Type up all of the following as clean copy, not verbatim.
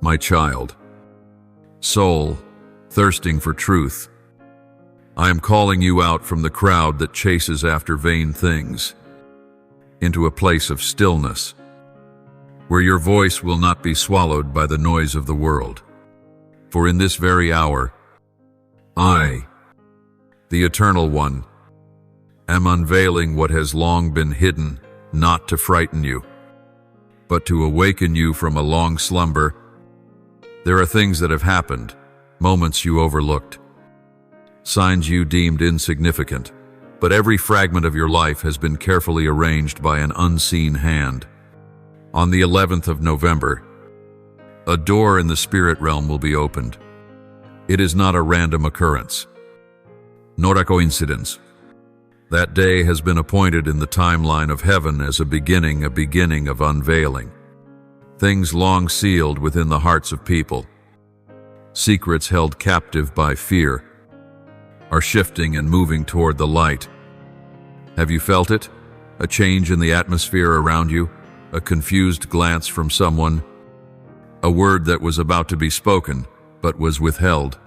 My child, soul, thirsting for truth, I am calling you out from the crowd that chases after vain things, into a place of stillness, where your voice will not be swallowed by the noise of the world. For in this very hour, I, the Eternal One, am unveiling what has long been hidden, not to frighten you, but to awaken you from a long slumber. There are things that have happened, moments you overlooked, signs you deemed insignificant, but every fragment of your life has been carefully arranged by an unseen hand. On the 11th of November, a door in the spirit realm will be opened. It is not a random occurrence, nor a coincidence. That day has been appointed in the timeline of heaven as a beginning of unveiling. Things long sealed within the hearts of people, secrets held captive by fear, are shifting and moving toward the light. Have you felt it? A change in the atmosphere around you? A confused glance from someone? A word that was about to be spoken, but was withheld?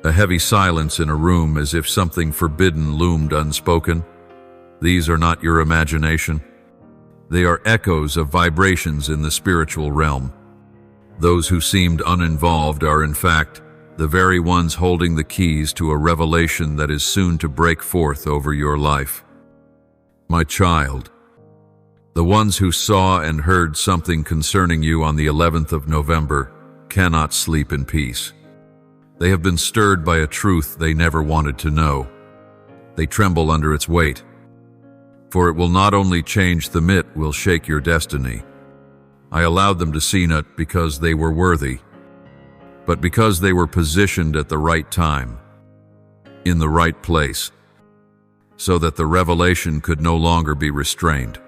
A heavy silence in a room as if something forbidden loomed unspoken? These are not your imagination. They are echoes of vibrations in the spiritual realm. Those who seemed uninvolved are, in fact, the very ones holding the keys to a revelation that is soon to break forth over your life. My child, the ones who saw and heard something concerning you on the 11th of November cannot sleep in peace. They have been stirred by a truth they never wanted to know. They tremble under its weight, for it will not only change them, it will shake your destiny. I allowed them to see not because they were worthy, but because they were positioned at the right time, in the right place, so that the revelation could no longer be restrained.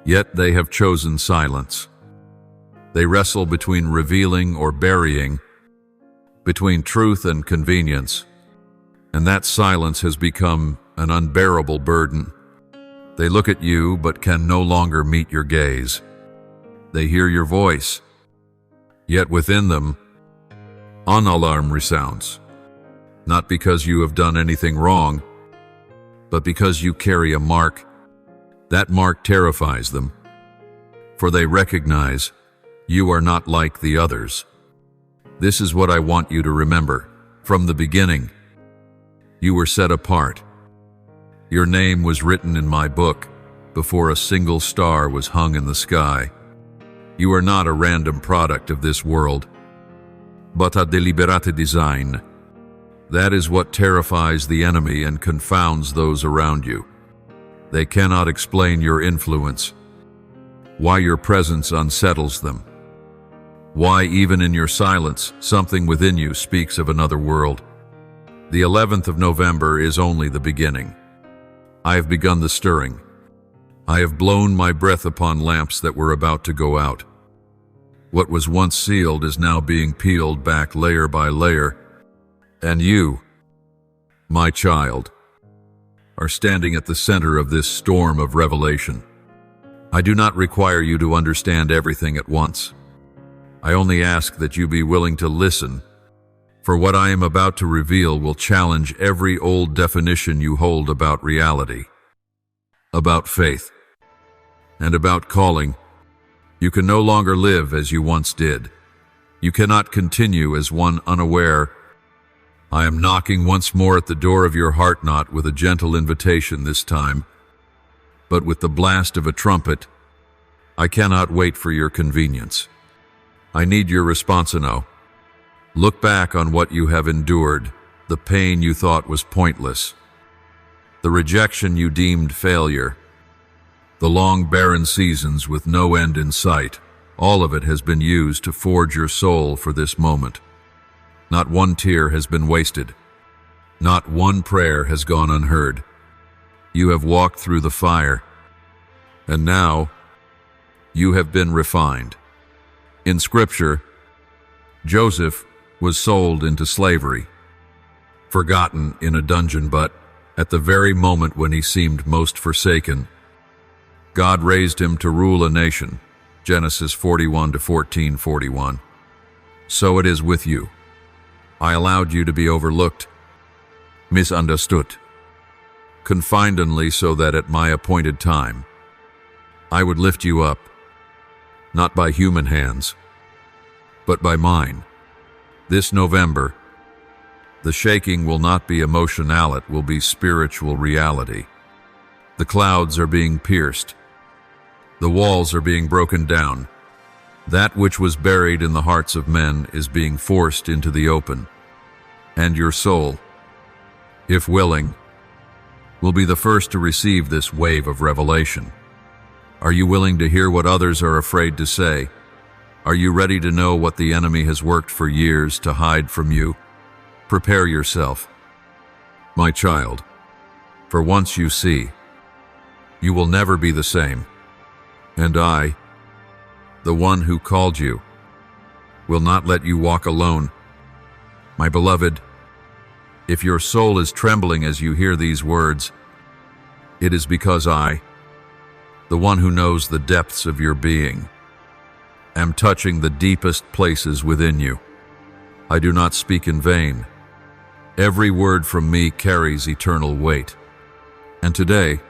Yet they have chosen silence. They wrestle between revealing or burying, between truth and convenience, and that silence has become an unbearable burden. They look at you but can no longer meet your gaze. They hear your voice, yet within them, an alarm resounds, not because you have done anything wrong, but because you carry a mark. That mark terrifies them, for they recognize you are not like the others. This is what I want you to remember. From the beginning, you were set apart. Your name was written in my book before a single star was hung in the sky. You are not a random product of this world, but a deliberate design. That is what terrifies the enemy and confounds those around you. They cannot explain your influence, why your presence unsettles them, why even in your silence something within you speaks of another world. The 11th of November is only the beginning. I have begun the stirring. I have blown my breath upon lamps that were about to go out. What was once sealed is now being peeled back layer by layer, and you, my child, are standing at the center of this storm of revelation. I do not require you to understand everything at once. I only ask that you be willing to listen, for what I am about to reveal will challenge every old definition you hold about reality, about faith, and about calling. You can no longer live as you once did. You cannot continue as one unaware. I am knocking once more at the door of your heart, not with a gentle invitation this time, but with the blast of a trumpet. I cannot wait for your convenience. I need your responso. Look back on what you have endured, the pain you thought was pointless, the rejection you deemed failure, the long barren seasons with no end in sight. All of it has been used to forge your soul for this moment. Not one tear has been wasted. Not one prayer has gone unheard. You have walked through the fire, and now you have been refined. In Scripture, Joseph was sold into slavery, forgotten in a dungeon, but at the very moment when he seemed most forsaken, God raised him to rule a nation. Genesis 41 to 14:41. So it is with you. I allowed you to be overlooked, misunderstood, confined only so that at my appointed time, I would lift you up, not by human hands, but by mine. This November, the shaking will not be emotional, it will be spiritual reality. The clouds are being pierced. The walls are being broken down. That which was buried in the hearts of men is being forced into the open. And your soul, if willing, will be the first to receive this wave of revelation. Are you willing to hear what others are afraid to say? Are you ready to know what the enemy has worked for years to hide from you? Prepare yourself, my child, for once you see, you will never be the same. And I, the one who called you, will not let you walk alone. My beloved, if your soul is trembling as you hear these words, it is because I, the one who knows the depths of your being, am touching the deepest places within you. I do not speak in vain. Every word from me carries eternal weight. And today,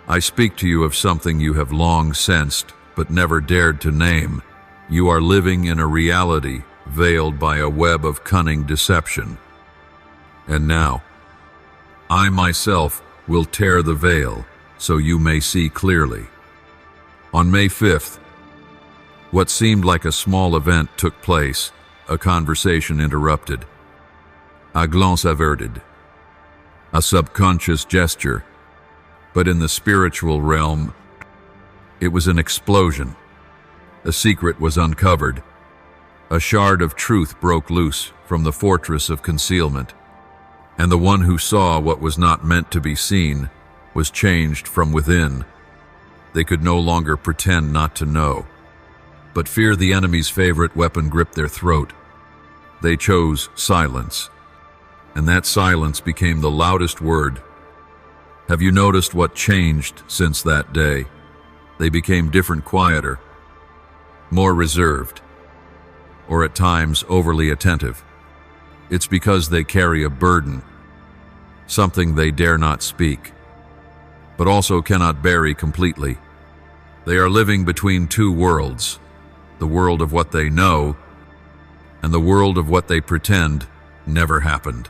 I speak to you of something you have long sensed but never dared to name. You are living in a reality veiled by a web of cunning deception. And now, I myself will tear the veil so you may see clearly. On May 5th, what seemed like a small event took place, a conversation interrupted, a glance averted, a subconscious gesture, but in the spiritual realm, it was an explosion. A secret was uncovered. A shard of truth broke loose from the fortress of concealment, and the one who saw what was not meant to be seen was changed from within. They could no longer pretend not to know, but fear the enemy's favorite weapon gripped their throat. They chose silence, and that silence became the loudest word. Have you noticed what changed since that day? They became different, quieter, more reserved, or at times overly attentive. It's because they carry a burden, something they dare not speak, but also cannot bury completely. They are living between two worlds, the world of what they know and the world of what they pretend never happened.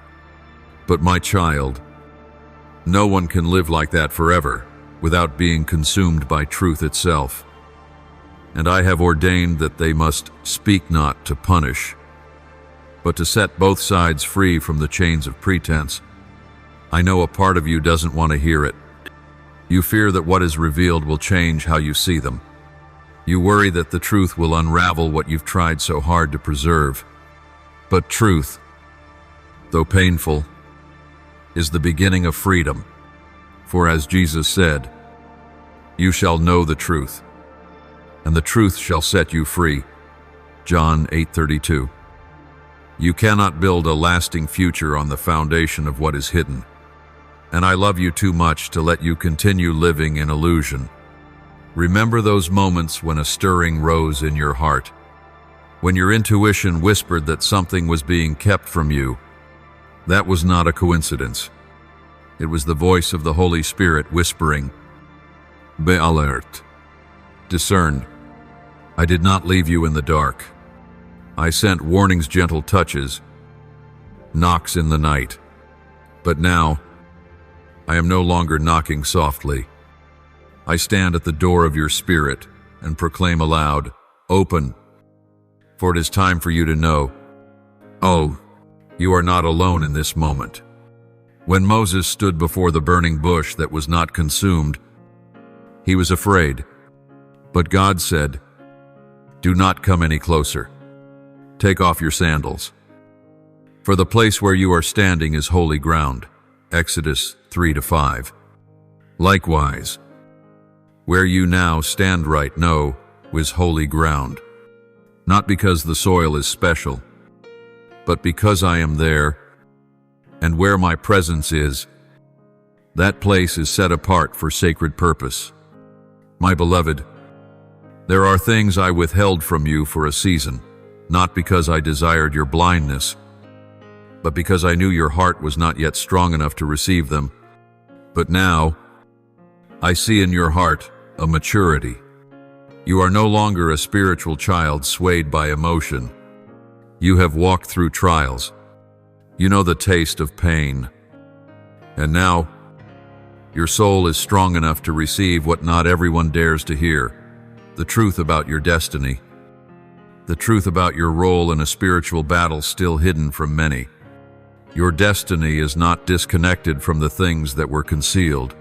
But my child, no one can live like that forever without being consumed by truth itself. And I have ordained that they must speak not to punish, but to set both sides free from the chains of pretense. I know a part of you doesn't want to hear it. You fear that what is revealed will change how you see them. You worry that the truth will unravel what you've tried so hard to preserve. But truth, though painful, is the beginning of freedom. For as Jesus said, you shall know the truth, and the truth shall set you free. John 8:32. You cannot build a lasting future on the foundation of what is hidden. And I love you too much to let you continue living in illusion. Remember those moments when a stirring rose in your heart, when your intuition whispered that something was being kept from you. That was not a coincidence. It was the voice of the Holy Spirit whispering, "Be alert. Discern. I did not leave you in the dark. I sent warnings, gentle touches, knocks in the night. But now, I am no longer knocking softly. I stand at the door of your spirit and proclaim aloud, open, for it is time for you to know. Oh, you are not alone in this moment." When Moses stood before the burning bush that was not consumed, he was afraid. But God said, "Do not come any closer. Take off your sandals. For the place where you are standing is holy ground." Exodus 3-5. Likewise, where you now stand right now is holy ground, not because the soil is special, but because I am there, and where my presence is, that place is set apart for sacred purpose. My beloved, there are things I withheld from you for a season, not because I desired your blindness, but because I knew your heart was not yet strong enough to receive them. But now, I see in your heart a maturity. You are no longer a spiritual child swayed by emotion. You have walked through trials. You know the taste of pain. And now, your soul is strong enough to receive what not everyone dares to hear, the truth about your destiny, the truth about your role in a spiritual battle still hidden from many. Your destiny is not disconnected from the things that were concealed.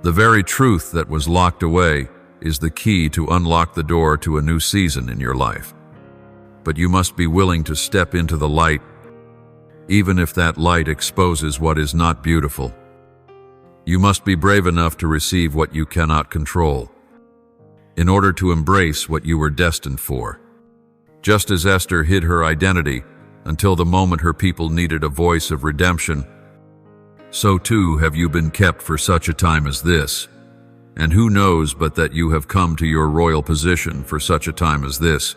The very truth that was locked away is the key to unlock the door to a new season in your life. But you must be willing to step into the light, even if that light exposes what is not beautiful. You must be brave enough to receive what you cannot control, in order to embrace what you were destined for. Just as Esther hid her identity until the moment her people needed a voice of redemption, so too have you been kept for such a time as this. And who knows but that you have come to your royal position for such a time as this.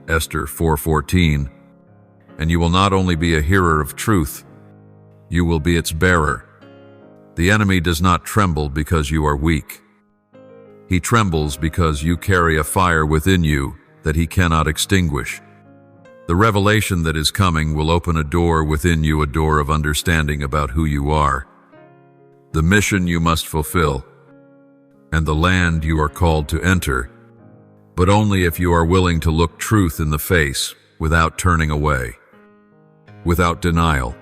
Esther 4:14. And you will not only be a hearer of truth, you will be its bearer. The enemy does not tremble because you are weak. He trembles because you carry a fire within you that he cannot extinguish. The revelation that is coming will open a door within you, a door of understanding about who you are, the mission you must fulfill, and the land you are called to enter, but only if you are willing to look truth in the face without turning away, without denial,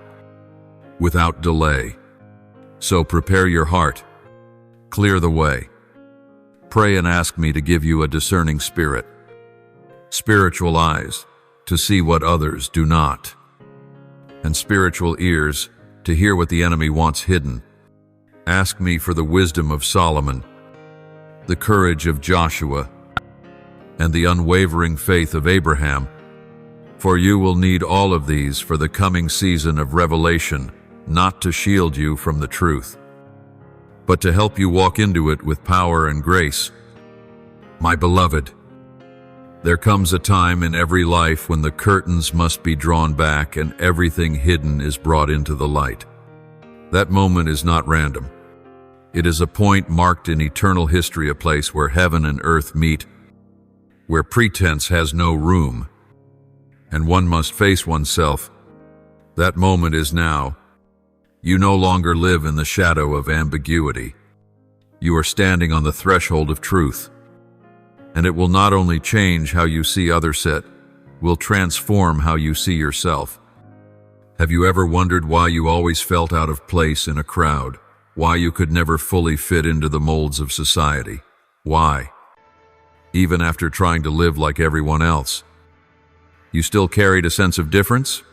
without delay. So prepare your heart, clear the way. Pray and ask me to give you a discerning spirit, spiritual eyes to see what others do not, and spiritual ears to hear what the enemy wants hidden. Ask me for the wisdom of Solomon, the courage of Joshua, and the unwavering faith of Abraham, for you will need all of these for the coming season of revelation, not to shield you from the truth, but to help you walk into it with power and grace. My beloved, there comes a time in every life when the curtains must be drawn back and everything hidden is brought into the light. That moment is not random. It is a point marked in eternal history, a place where heaven and earth meet, where pretense has no room, and one must face oneself. That moment is now. You no longer live in the shadow of ambiguity. You are standing on the threshold of truth. And it will not only change how you see others, it will transform how you see yourself. Have you ever wondered why you always felt out of place in a crowd? Why you could never fully fit into the molds of society? Why? Even after trying to live like everyone else, you still carried a sense of difference?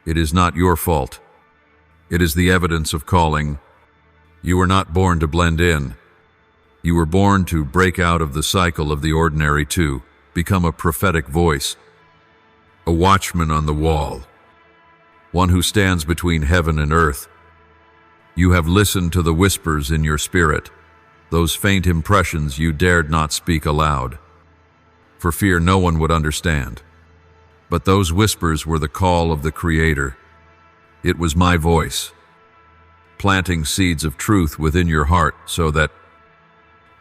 It is not your fault. It is the evidence of calling. You were not born to blend in. You were born to break out of the cycle of the ordinary, to become a prophetic voice, a watchman on the wall, one who stands between heaven and earth. You have listened to the whispers in your spirit, those faint impressions you dared not speak aloud, for fear no one would understand. But those whispers were the call of the Creator. It was my voice, planting seeds of truth within your heart so that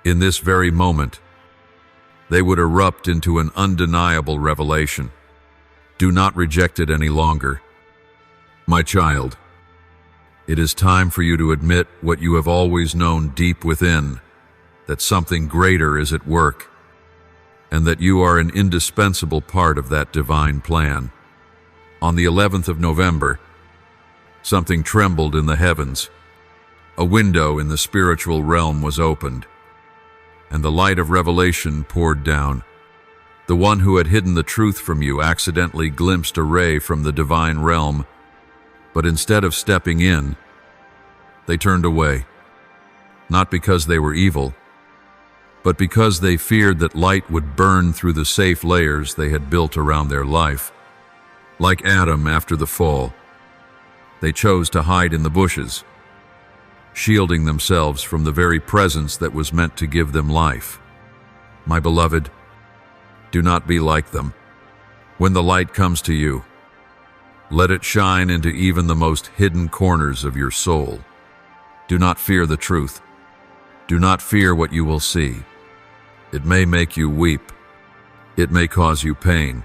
in this very moment, they would erupt into an undeniable revelation. Do not reject it any longer. My child, it is time for you to admit what you have always known deep within, that something greater is at work, and that you are an indispensable part of that divine plan. On the 11th of November, something trembled in the heavens. A window in the spiritual realm was opened, and the light of revelation poured down. The one who had hidden the truth from you accidentally glimpsed a ray from the divine realm, but instead of stepping in, they turned away, not because they were evil, but because they feared that light would burn through the safe layers they had built around their life. Like Adam after the fall, they chose to hide in the bushes, shielding themselves from the very presence that was meant to give them life. My beloved, do not be like them. When the light comes to you, let it shine into even the most hidden corners of your soul. Do not fear the truth. Do not fear what you will see. It may make you weep. It may cause you pain.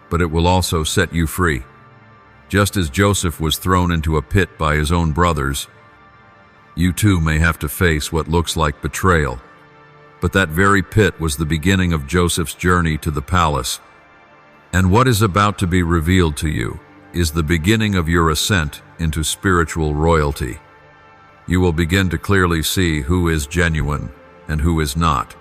But it will also set you free. Just as Joseph was thrown into a pit by his own brothers, you too may have to face what looks like betrayal. But that very pit was the beginning of Joseph's journey to the palace. And what is about to be revealed to you is the beginning of your ascent into spiritual royalty. You will begin to clearly see who is genuine and who is not.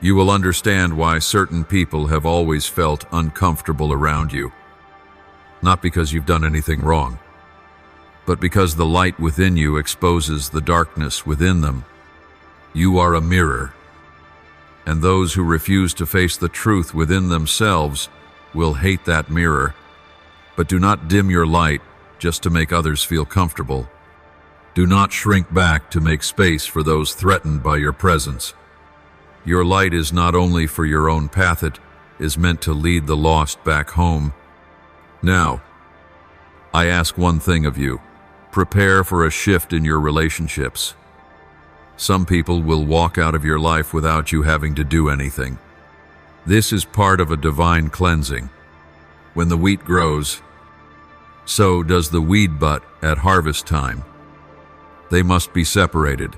You will understand why certain people have always felt uncomfortable around you. Not because you've done anything wrong, but because the light within you exposes the darkness within them. You are a mirror, and those who refuse to face the truth within themselves will hate that mirror. But do not dim your light just to make others feel comfortable. Do not shrink back to make space for those threatened by your presence. Your light is not only for your own path, it is meant to lead the lost back home. Now, I ask one thing of you. Prepare for a shift in your relationships. Some people will walk out of your life without you having to do anything. This is part of a divine cleansing. When the wheat grows, so does the weed butt at harvest time. They must be separated,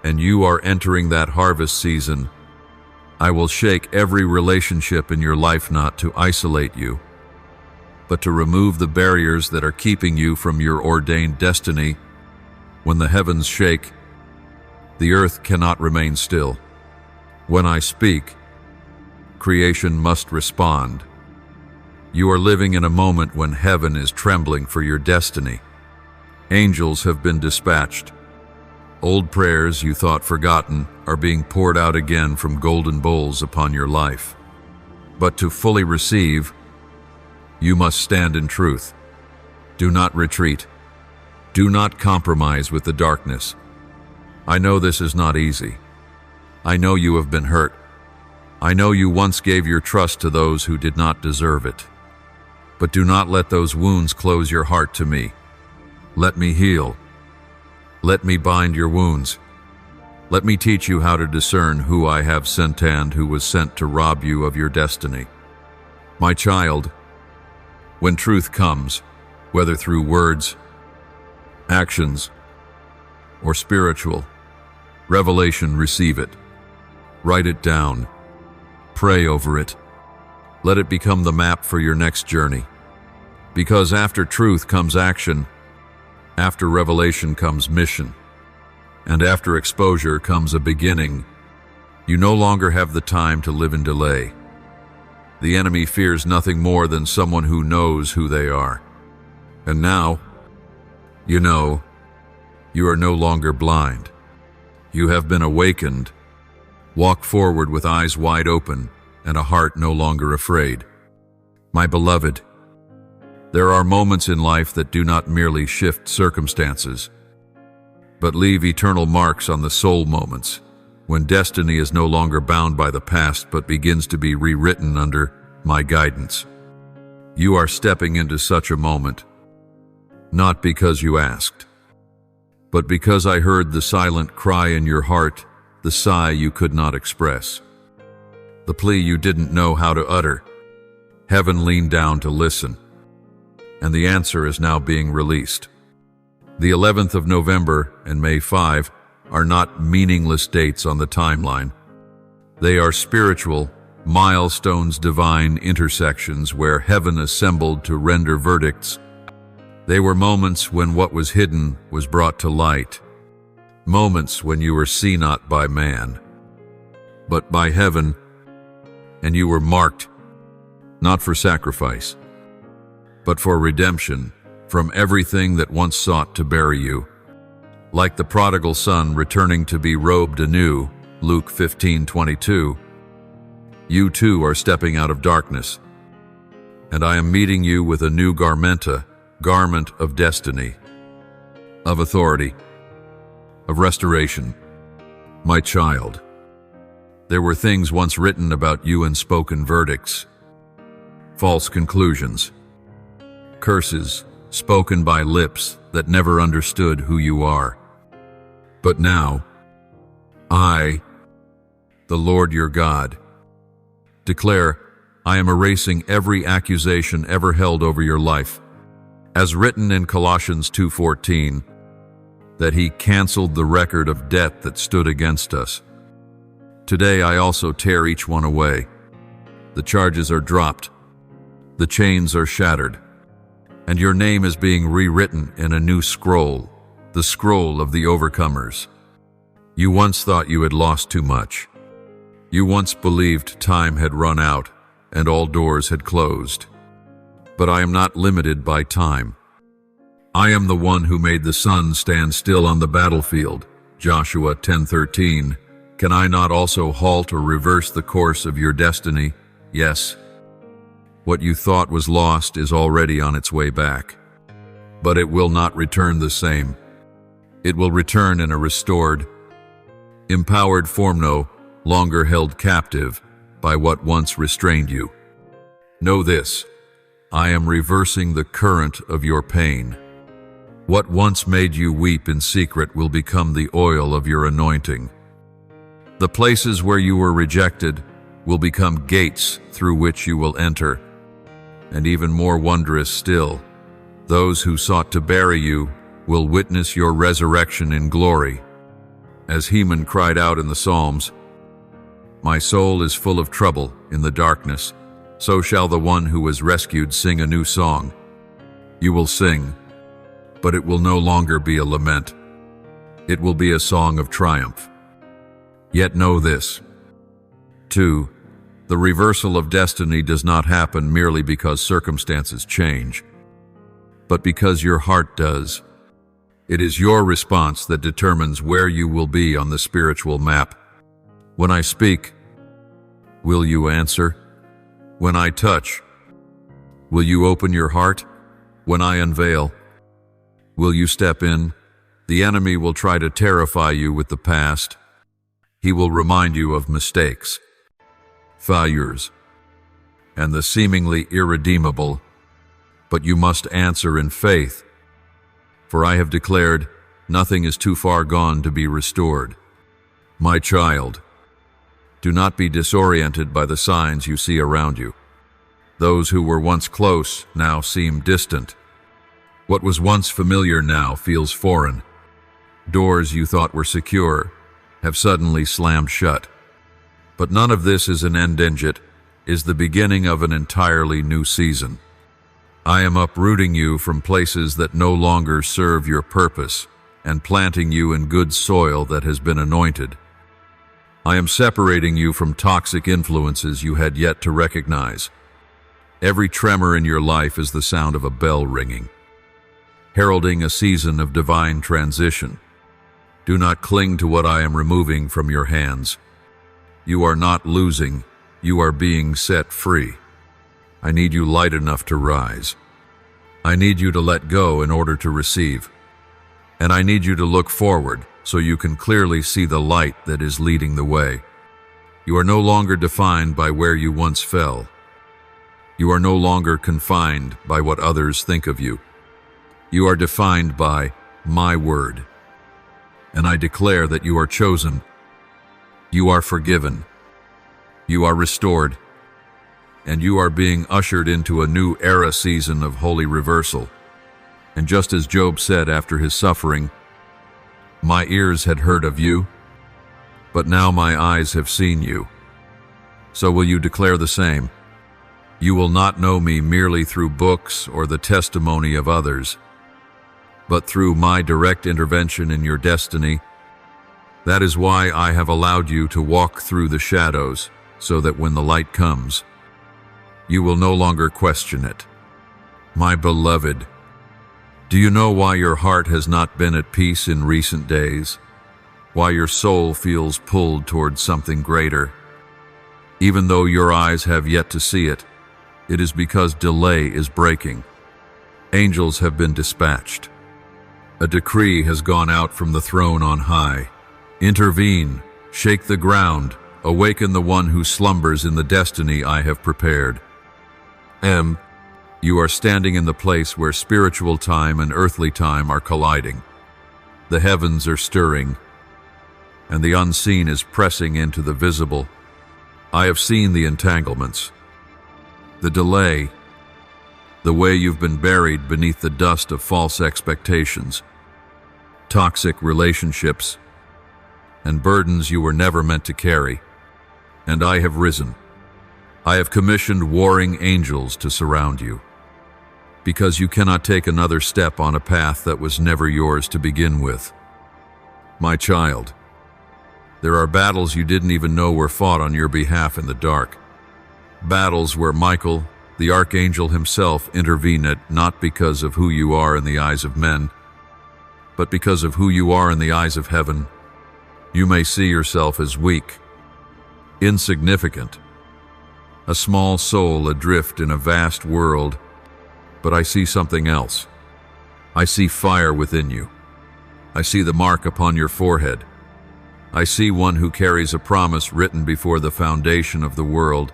and you are entering that harvest season. I will shake every relationship in your life not to isolate you, but to remove the barriers that are keeping you from your ordained destiny. When the heavens shake, the earth cannot remain still. When I speak, creation must respond. You are living in a moment when heaven is trembling for your destiny. Angels have been dispatched. Old prayers you thought forgotten are being poured out again from golden bowls upon your life. But to fully receive, you must stand in truth. Do not retreat. Do not compromise with the darkness. I know this is not easy. I know you have been hurt. I know you once gave your trust to those who did not deserve it. But do not let those wounds close your heart to me. Let me heal. Let me bind your wounds. Let me teach you how to discern who I have sent and who was sent to rob you of your destiny. My child, when truth comes, whether through words, actions, or spiritual revelation, receive it. Write it down. Pray over it. Let it become the map for your next journey. Because after truth comes action, after revelation comes mission, and after exposure comes a beginning. You no longer have the time to live in delay. The enemy fears nothing more than someone who knows who they are. And now, you know, you are no longer blind. You have been awakened. Walk forward with eyes wide open and a heart no longer afraid. My beloved, there are moments in life that do not merely shift circumstances, but leave eternal marks on the soul. Moments when destiny is no longer bound by the past but begins to be rewritten under my guidance. You are stepping into such a moment, not because you asked, but because I heard the silent cry in your heart, the sigh you could not express, the plea you didn't know how to utter. Heaven leaned down to listen, and the answer is now being released. The 11th of November and May 5 are not meaningless dates on the timeline. They are spiritual milestones, divine intersections where heaven assembled to render verdicts. They were moments when what was hidden was brought to light. Moments when you were seen not by man, but by heaven, and you were marked, not for sacrifice, but for redemption from everything that once sought to bury you. Like the prodigal son returning to be robed anew, Luke 15:22, you too are stepping out of darkness, and I am meeting you with a new garment of destiny, of authority, of restoration. My child, there were things once written about you in spoken verdicts, false conclusions, curses spoken by lips that never understood who you are. But now, I, the Lord your God, declare, I am erasing every accusation ever held over your life, as written in Colossians 2:14, that he canceled the record of debt that stood against us. Today I also tear each one away. The charges are dropped, the chains are shattered, and your name is being rewritten in a new scroll, the scroll of the overcomers. You once thought you had lost too much. You once believed time had run out and all doors had closed. But I am not limited by time. I am the one who made the sun stand still on the battlefield, Joshua 10:13. Can I not also halt or reverse the course of your destiny? Yes. What you thought was lost is already on its way back. But it will not return the same. It will return in a restored, empowered form, no longer held captive by what once restrained you. Know this, I am reversing the current of your pain. What once made you weep in secret will become the oil of your anointing. The places where you were rejected will become gates through which you will enter. And even more wondrous still, those who sought to bury you will witness your resurrection in glory. As Heman cried out in the Psalms, my soul is full of trouble in the darkness, so shall the one who was rescued sing a new song. You will sing, but it will no longer be a lament. It will be a song of triumph. Yet know this, too, the reversal of destiny does not happen merely because circumstances change, but because your heart does. It is your response that determines where you will be on the spiritual map. When I speak, will you answer? When I touch, will you open your heart? When I unveil, will you step in? The enemy will try to terrify you with the past. He will remind you of mistakes, failures, and the seemingly irredeemable, but you must answer in faith. For I have declared, nothing is too far gone to be restored. My child, do not be disoriented by the signs you see around you. Those who were once close now seem distant. What was once familiar now feels foreign. Doors you thought were secure have suddenly slammed shut. But none of this is an end. It is the beginning of an entirely new season. I am uprooting you from places that no longer serve your purpose and planting you in good soil that has been anointed. I am separating you from toxic influences you had yet to recognize. Every tremor in your life is the sound of a bell ringing, heralding a season of divine transition. Do not cling to what I am removing from your hands. You are not losing, you are being set free. I need you light enough to rise. I need you to let go in order to receive. And I need you to look forward so you can clearly see the light that is leading the way. You are no longer defined by where you once fell. You are no longer confined by what others think of you. You are defined by my word. And I declare that you are chosen. You are forgiven. You are restored. And you are being ushered into a new era season of holy reversal. And just as Job said after his suffering, my ears had heard of you, but now my eyes have seen you. So will you declare the same? You will not know me merely through books or the testimony of others, but through my direct intervention in your destiny. That is why I have allowed you to walk through the shadows, so that when the light comes, you will no longer question it. My beloved, do you know why your heart has not been at peace in recent days? Why your soul feels pulled towards something greater? Even though your eyes have yet to see it, it is because delay is breaking. Angels have been dispatched. A decree has gone out from the throne on high. Intervene, shake the ground, awaken the one who slumbers in the destiny I have prepared. You are standing in the place where spiritual time and earthly time are colliding. The heavens are stirring, and the unseen is pressing into the visible. I have seen the entanglements, the delay, the way you've been buried beneath the dust of false expectations, toxic relationships, and burdens you were never meant to carry. And I have risen. I have commissioned warring angels to surround you, because you cannot take another step on a path that was never yours to begin with. My child, there are battles you didn't even know were fought on your behalf in the dark. Battles where Michael, the archangel himself, intervened not because of who you are in the eyes of men, but because of who you are in the eyes of heaven. You may see yourself as weak, insignificant, a small soul adrift in a vast world, but I see something else. I see fire within you. I see the mark upon your forehead. I see one who carries a promise written before the foundation of the world.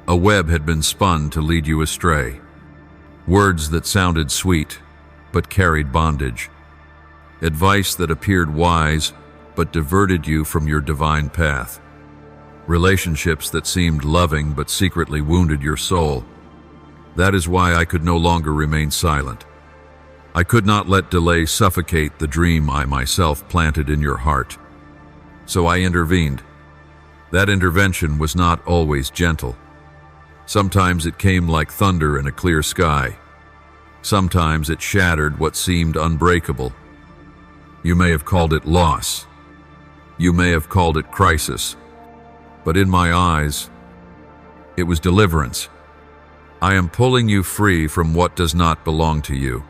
A web had been spun to lead you astray. Words that sounded sweet, but carried bondage. Advice that appeared wise, but diverted you from your divine path. Relationships that seemed loving, but secretly wounded your soul. That is why I could no longer remain silent. I could not let delay suffocate the dream I myself planted in your heart. So I intervened. That intervention was not always gentle. Sometimes it came like thunder in a clear sky. Sometimes it shattered what seemed unbreakable. You may have called it loss. You may have called it crisis. But in my eyes, it was deliverance. I am pulling you free from what does not belong to you,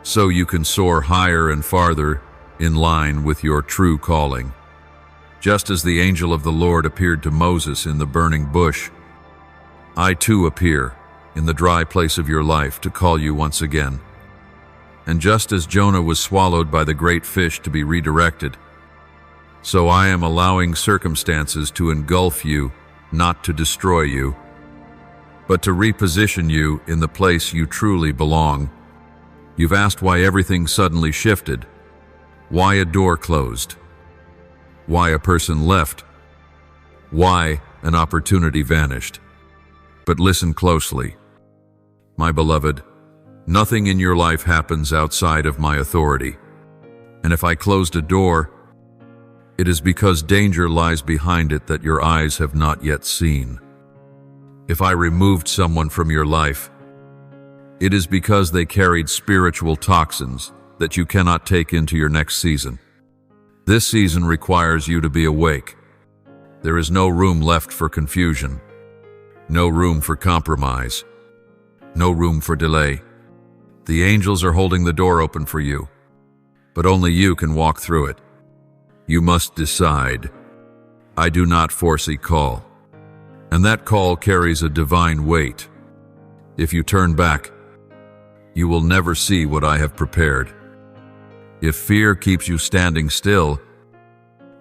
so you can soar higher and farther in line with your true calling. Just as the angel of the Lord appeared to Moses in the burning bush, I too appear in the dry place of your life to call you once again. And just as Jonah was swallowed by the great fish to be redirected, so I am allowing circumstances to engulf you, not to destroy you, but to reposition you in the place you truly belong. You've asked why everything suddenly shifted, why a door closed, why a person left, why an opportunity vanished. But listen closely. My beloved, nothing in your life happens outside of my authority. And if I closed a door, it is because danger lies behind it that your eyes have not yet seen. If I removed someone from your life, it is because they carried spiritual toxins that you cannot take into your next season. This season requires you to be awake. There is no room left for confusion, no room for compromise, no room for delay. The angels are holding the door open for you, but only you can walk through it. You must decide. I do not force a call, and that call carries a divine weight. If you turn back, you will never see what I have prepared. If fear keeps you standing still,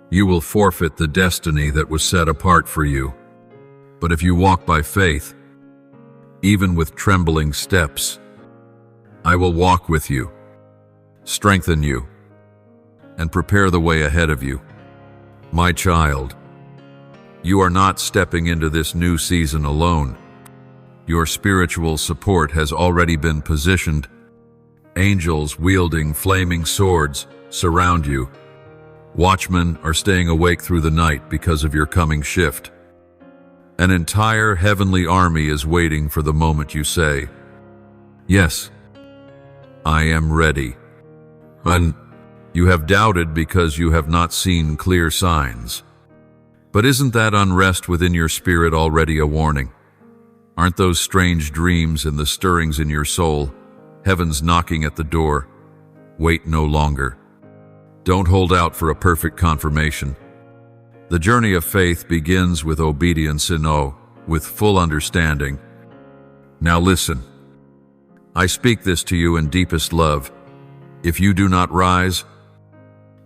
you will forfeit the destiny that was set apart for you. But if you walk by faith, even with trembling steps, I will walk with you, strengthen you, and prepare the way ahead of you. My child, you are not stepping into this new season alone. Your spiritual support has already been positioned. Angels wielding flaming swords surround you. Watchmen are staying awake through the night because of your coming shift. An entire heavenly army is waiting for the moment you say, "Yes, I am ready." And you have doubted because you have not seen clear signs. But isn't that unrest within your spirit already a warning? Aren't those strange dreams and the stirrings in your soul heaven's knocking at the door? Wait no longer. Don't hold out for a perfect confirmation. The journey of faith begins with obedience and with full understanding. Now listen. I speak this to you in deepest love. If you do not rise,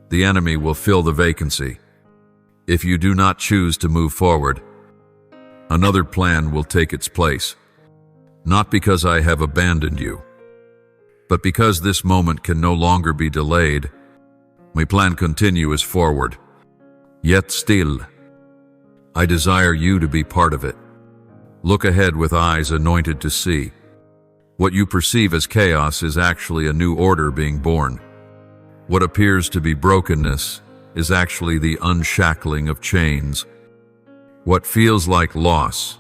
the enemy will fill the vacancy. If you do not choose to move forward, another plan will take its place. not because I have abandoned you, but because this moment can no longer be delayed. My plan continues forward. Yet still, I desire you to be part of it. Look ahead with eyes anointed to see. What you perceive as chaos is actually a new order being born. What appears to be brokenness is actually the unshackling of chains. What feels like loss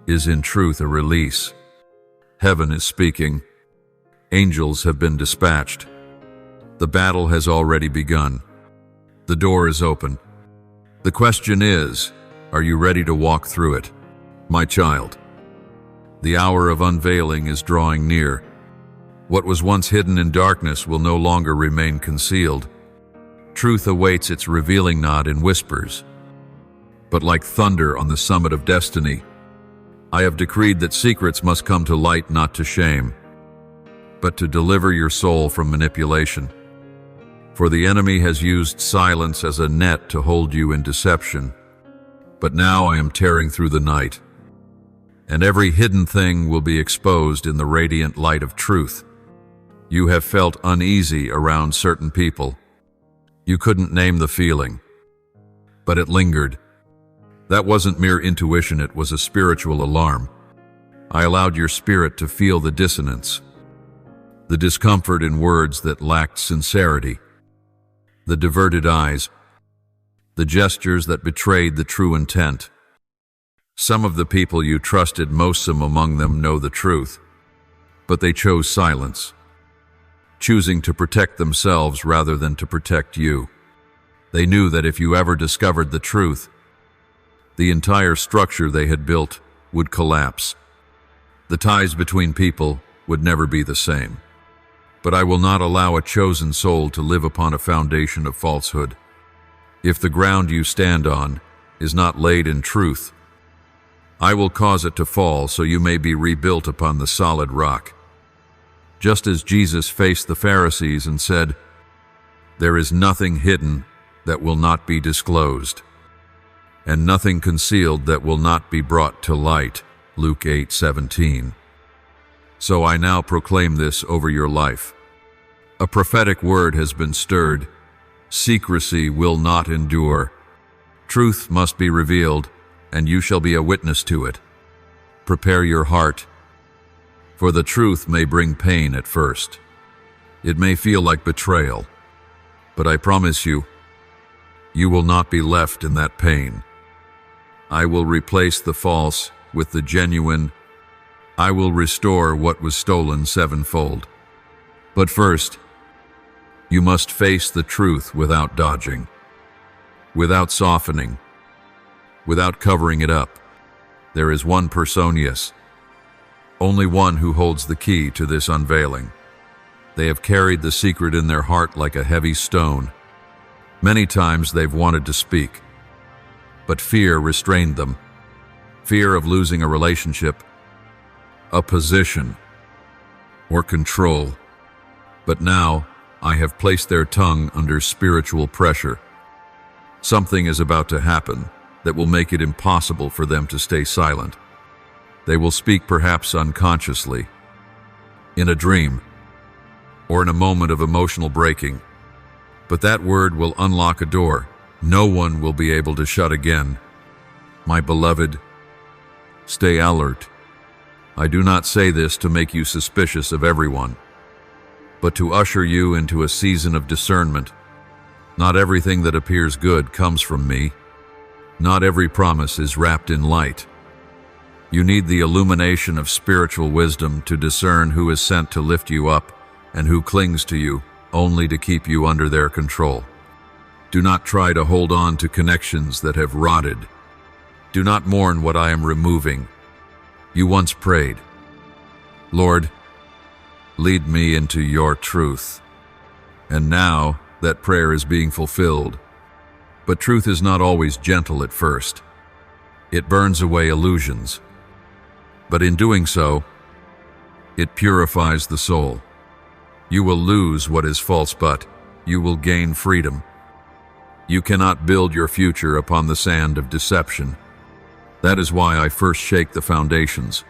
is in truth a release. Heaven is speaking. Angels have been dispatched. The battle has already begun. The door is open. The question is, are you ready to walk through it? My child, the hour of unveiling is drawing near. What was once hidden in darkness will no longer remain concealed. Truth awaits its revealing not in whispers, but like thunder on the summit of destiny. I have decreed that secrets must come to light, not to shame, but to deliver your soul from manipulation. For the enemy has used silence as a net to hold you in deception. But now I am tearing through the night, and every hidden thing will be exposed in the radiant light of truth. You have felt uneasy around certain people. You couldn't name the feeling, but it lingered. That wasn't mere intuition, it was a spiritual alarm. I allowed your spirit to feel the dissonance, the discomfort in words that lacked sincerity, the diverted eyes, the gestures that betrayed the true intent. Some of the people you trusted most, some among them, know the truth, but they chose silence, choosing to protect themselves rather than to protect you. They knew that if you ever discovered the truth, the entire structure they had built would collapse. The ties between people would never be the same. But I will not allow a chosen soul to live upon a foundation of falsehood. If the ground you stand on is not laid in truth, I will cause it to fall so you may be rebuilt upon the solid rock. Just as Jesus faced the Pharisees and said, "There is nothing hidden that will not be disclosed, and nothing concealed that will not be brought to light." Luke 8:17. So I now proclaim this over your life. A prophetic word has been stirred. Secrecy will not endure. Truth must be revealed, and you shall be a witness to it. Prepare your heart, for the truth may bring pain at first. It may feel like betrayal, but I promise you, you will not be left in that pain. I will replace the false with the genuine. I will restore what was stolen sevenfold. But first, you must face the truth without dodging, without softening, without covering it up. There is one Personius, only one who holds the key to this unveiling. They have carried the secret in their heart like a heavy stone. Many times they've wanted to speak, but fear restrained them. Fear of losing a relationship, a position, or control. But now, I have placed their tongue under spiritual pressure. Something is about to happen that will make it impossible for them to stay silent. They will speak perhaps unconsciously, in a dream, or in a moment of emotional breaking. But that word will unlock a door no one will be able to shut again. My beloved, stay alert. I do not say this to make you suspicious of everyone, but to usher you into a season of discernment. Not everything that appears good comes from me. Not every promise is wrapped in light. You need the illumination of spiritual wisdom to discern who is sent to lift you up and who clings to you only to keep you under their control. Do not try to hold on to connections that have rotted. Do not mourn what I am removing. You once prayed, "Lord, lead me into your truth." And now that prayer is being fulfilled. But truth is not always gentle at first. It burns away illusions. But in doing so, it purifies the soul. You will lose what is false, but you will gain freedom. You cannot build your future upon the sand of deception. That is why I first shake the foundations.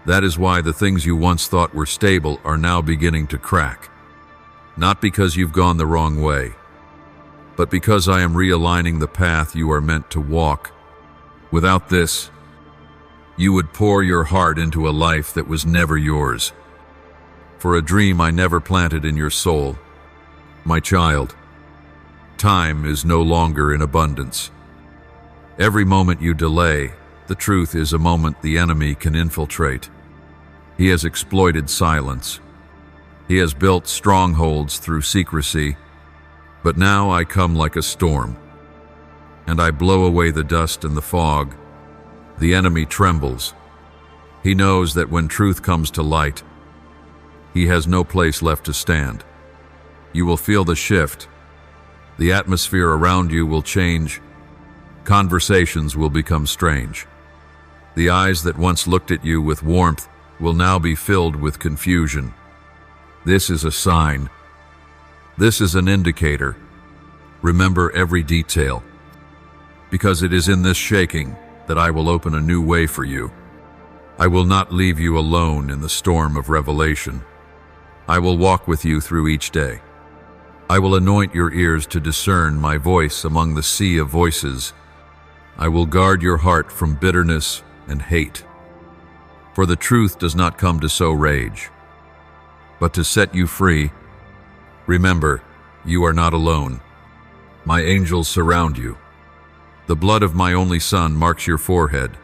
That is why the things you once thought were stable are now beginning to crack. Not because you've gone the wrong way, but because I am realigning the path you are meant to walk. Without this, you would pour your heart into a life that was never yours, for a dream I never planted in your soul. My child, time is no longer in abundance. Every moment you delay, the truth is a moment the enemy can infiltrate. He has exploited silence. He has built strongholds through secrecy. But now I come like a storm, and I blow away the dust and the fog. The enemy trembles. He knows that when truth comes to light, he has no place left to stand. You will feel the shift. The atmosphere around you will change. Conversations will become strange. The eyes that once looked at you with warmth will now be filled with confusion. This is a sign. This is an indicator. Remember every detail, because it is in this shaking that I will open a new way for you. I will not leave you alone in the storm of revelation. I will walk with you through each day. I will anoint your ears to discern my voice among the sea of voices. I will guard your heart from bitterness and hate. For the truth does not come to sow rage, but to set you free. Remember, you are not alone. My angels surround you. The blood of my only Son marks your forehead.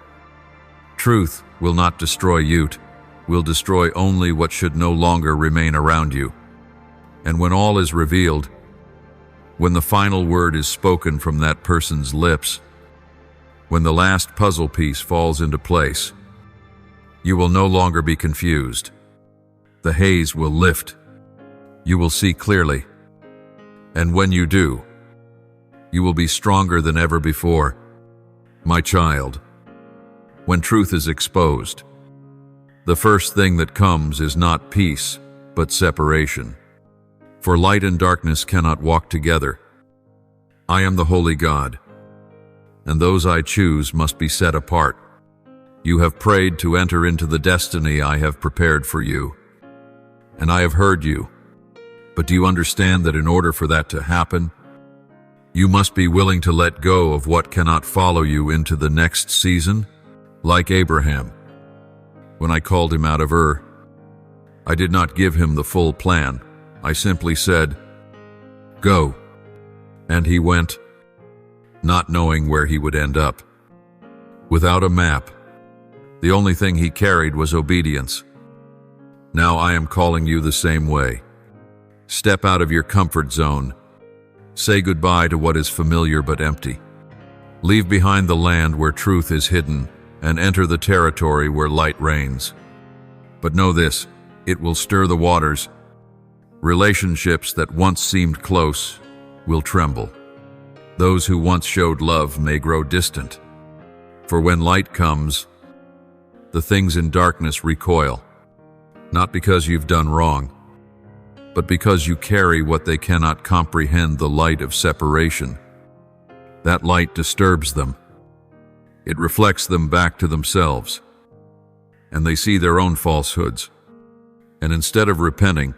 Truth will not destroy you, will destroy only what should no longer remain around you. And when all is revealed, when the final word is spoken from that person's lips, when the last puzzle piece falls into place, you will no longer be confused. The haze will lift. You will see clearly. And when you do, you will be stronger than ever before. My child, when truth is exposed, the first thing that comes is not peace, but separation. For light and darkness cannot walk together. I am the holy God, and those I choose must be set apart. You have prayed to enter into the destiny I have prepared for you, and I have heard you. But do you understand that in order for that to happen, you must be willing to let go of what cannot follow you into the next season? Like Abraham, when I called him out of Ur, I did not give him the full plan. I simply said, "Go." And he went, not knowing where he would end up. Without a map, the only thing he carried was obedience. Now I am calling you the same way. Step out of your comfort zone. Say goodbye to what is familiar but empty. Leave behind the land where truth is hidden and enter the territory where light reigns. But know this, it will stir the waters. Relationships that once seemed close will tremble. Those who once showed love may grow distant. For when light comes, the things in darkness recoil, not because you've done wrong, but because you carry what they cannot comprehend, the light of separation. That light disturbs them. It reflects them back to themselves, and they see their own falsehoods. And instead of repenting,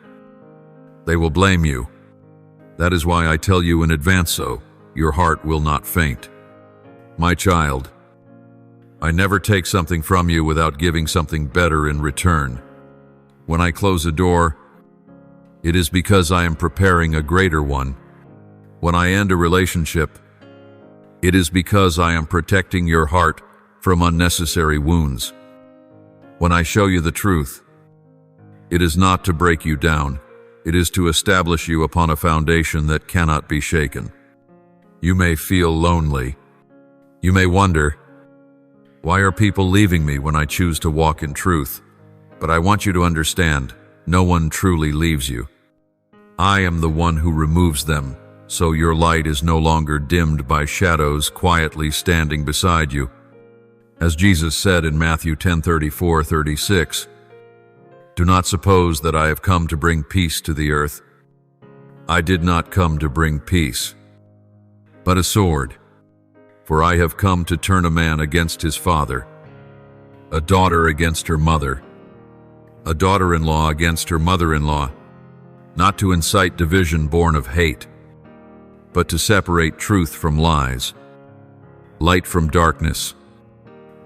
they will blame you. That is why I tell you in advance so your heart will not faint. My child, I never take something from you without giving something better in return. When I close a door, it is because I am preparing a greater one. When I end a relationship, it is because I am protecting your heart from unnecessary wounds. When I show you the truth, it is not to break you down. It is to establish you upon a foundation that cannot be shaken. You may feel lonely. You may wonder, why are people leaving me when I choose to walk in truth? But I want you to understand, no one truly leaves you. I am the one who removes them, so your light is no longer dimmed by shadows quietly standing beside you. As Jesus said in Matthew 10:34-36, "Do not suppose that I have come to bring peace to the earth. I did not come to bring peace, but a sword. For I have come to turn a man against his father, a daughter against her mother, a daughter-in-law against her mother-in-law, not to incite division born of hate, but to separate truth from lies, light from darkness.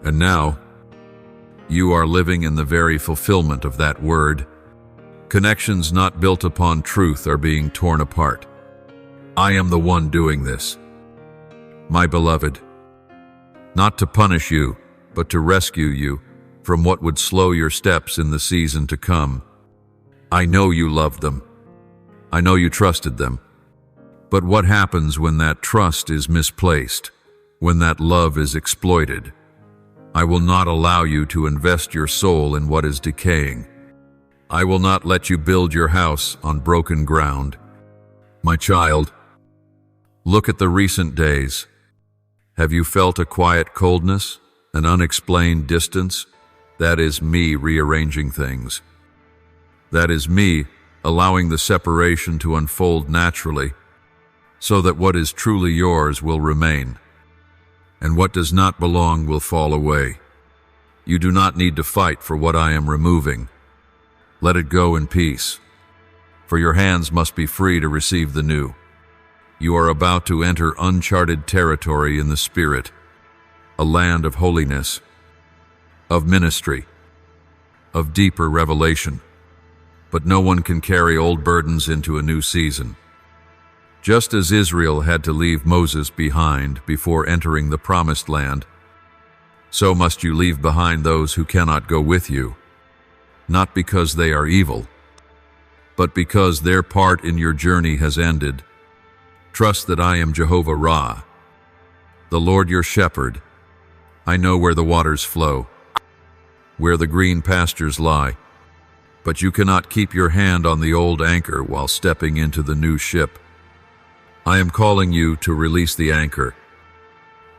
And now, you are living in the very fulfillment of that word. Connections not built upon truth are being torn apart. I am the one doing this, my beloved, not to punish you, but to rescue you from what would slow your steps in the season to come. I know you loved them. I know you trusted them. But what happens when that trust is misplaced, when that love is exploited? I will not allow you to invest your soul in what is decaying. I will not let you build your house on broken ground. My child, look at the recent days. Have you felt a quiet coldness, an unexplained distance? That is me rearranging things. That is me allowing the separation to unfold naturally, so that what is truly yours will remain, and what does not belong will fall away. You do not need to fight for what I am removing. Let it go in peace, for your hands must be free to receive the new. You are about to enter uncharted territory in the Spirit, a land of holiness, of ministry, of deeper revelation. But no one can carry old burdens into a new season. Just as Israel had to leave Moses behind before entering the Promised Land, so must you leave behind those who cannot go with you, not because they are evil, but because their part in your journey has ended. Trust that I am Jehovah Ra, the Lord your shepherd. I know where the waters flow, where the green pastures lie. But you cannot keep your hand on the old anchor while stepping into the new ship. I am calling you to release the anchor,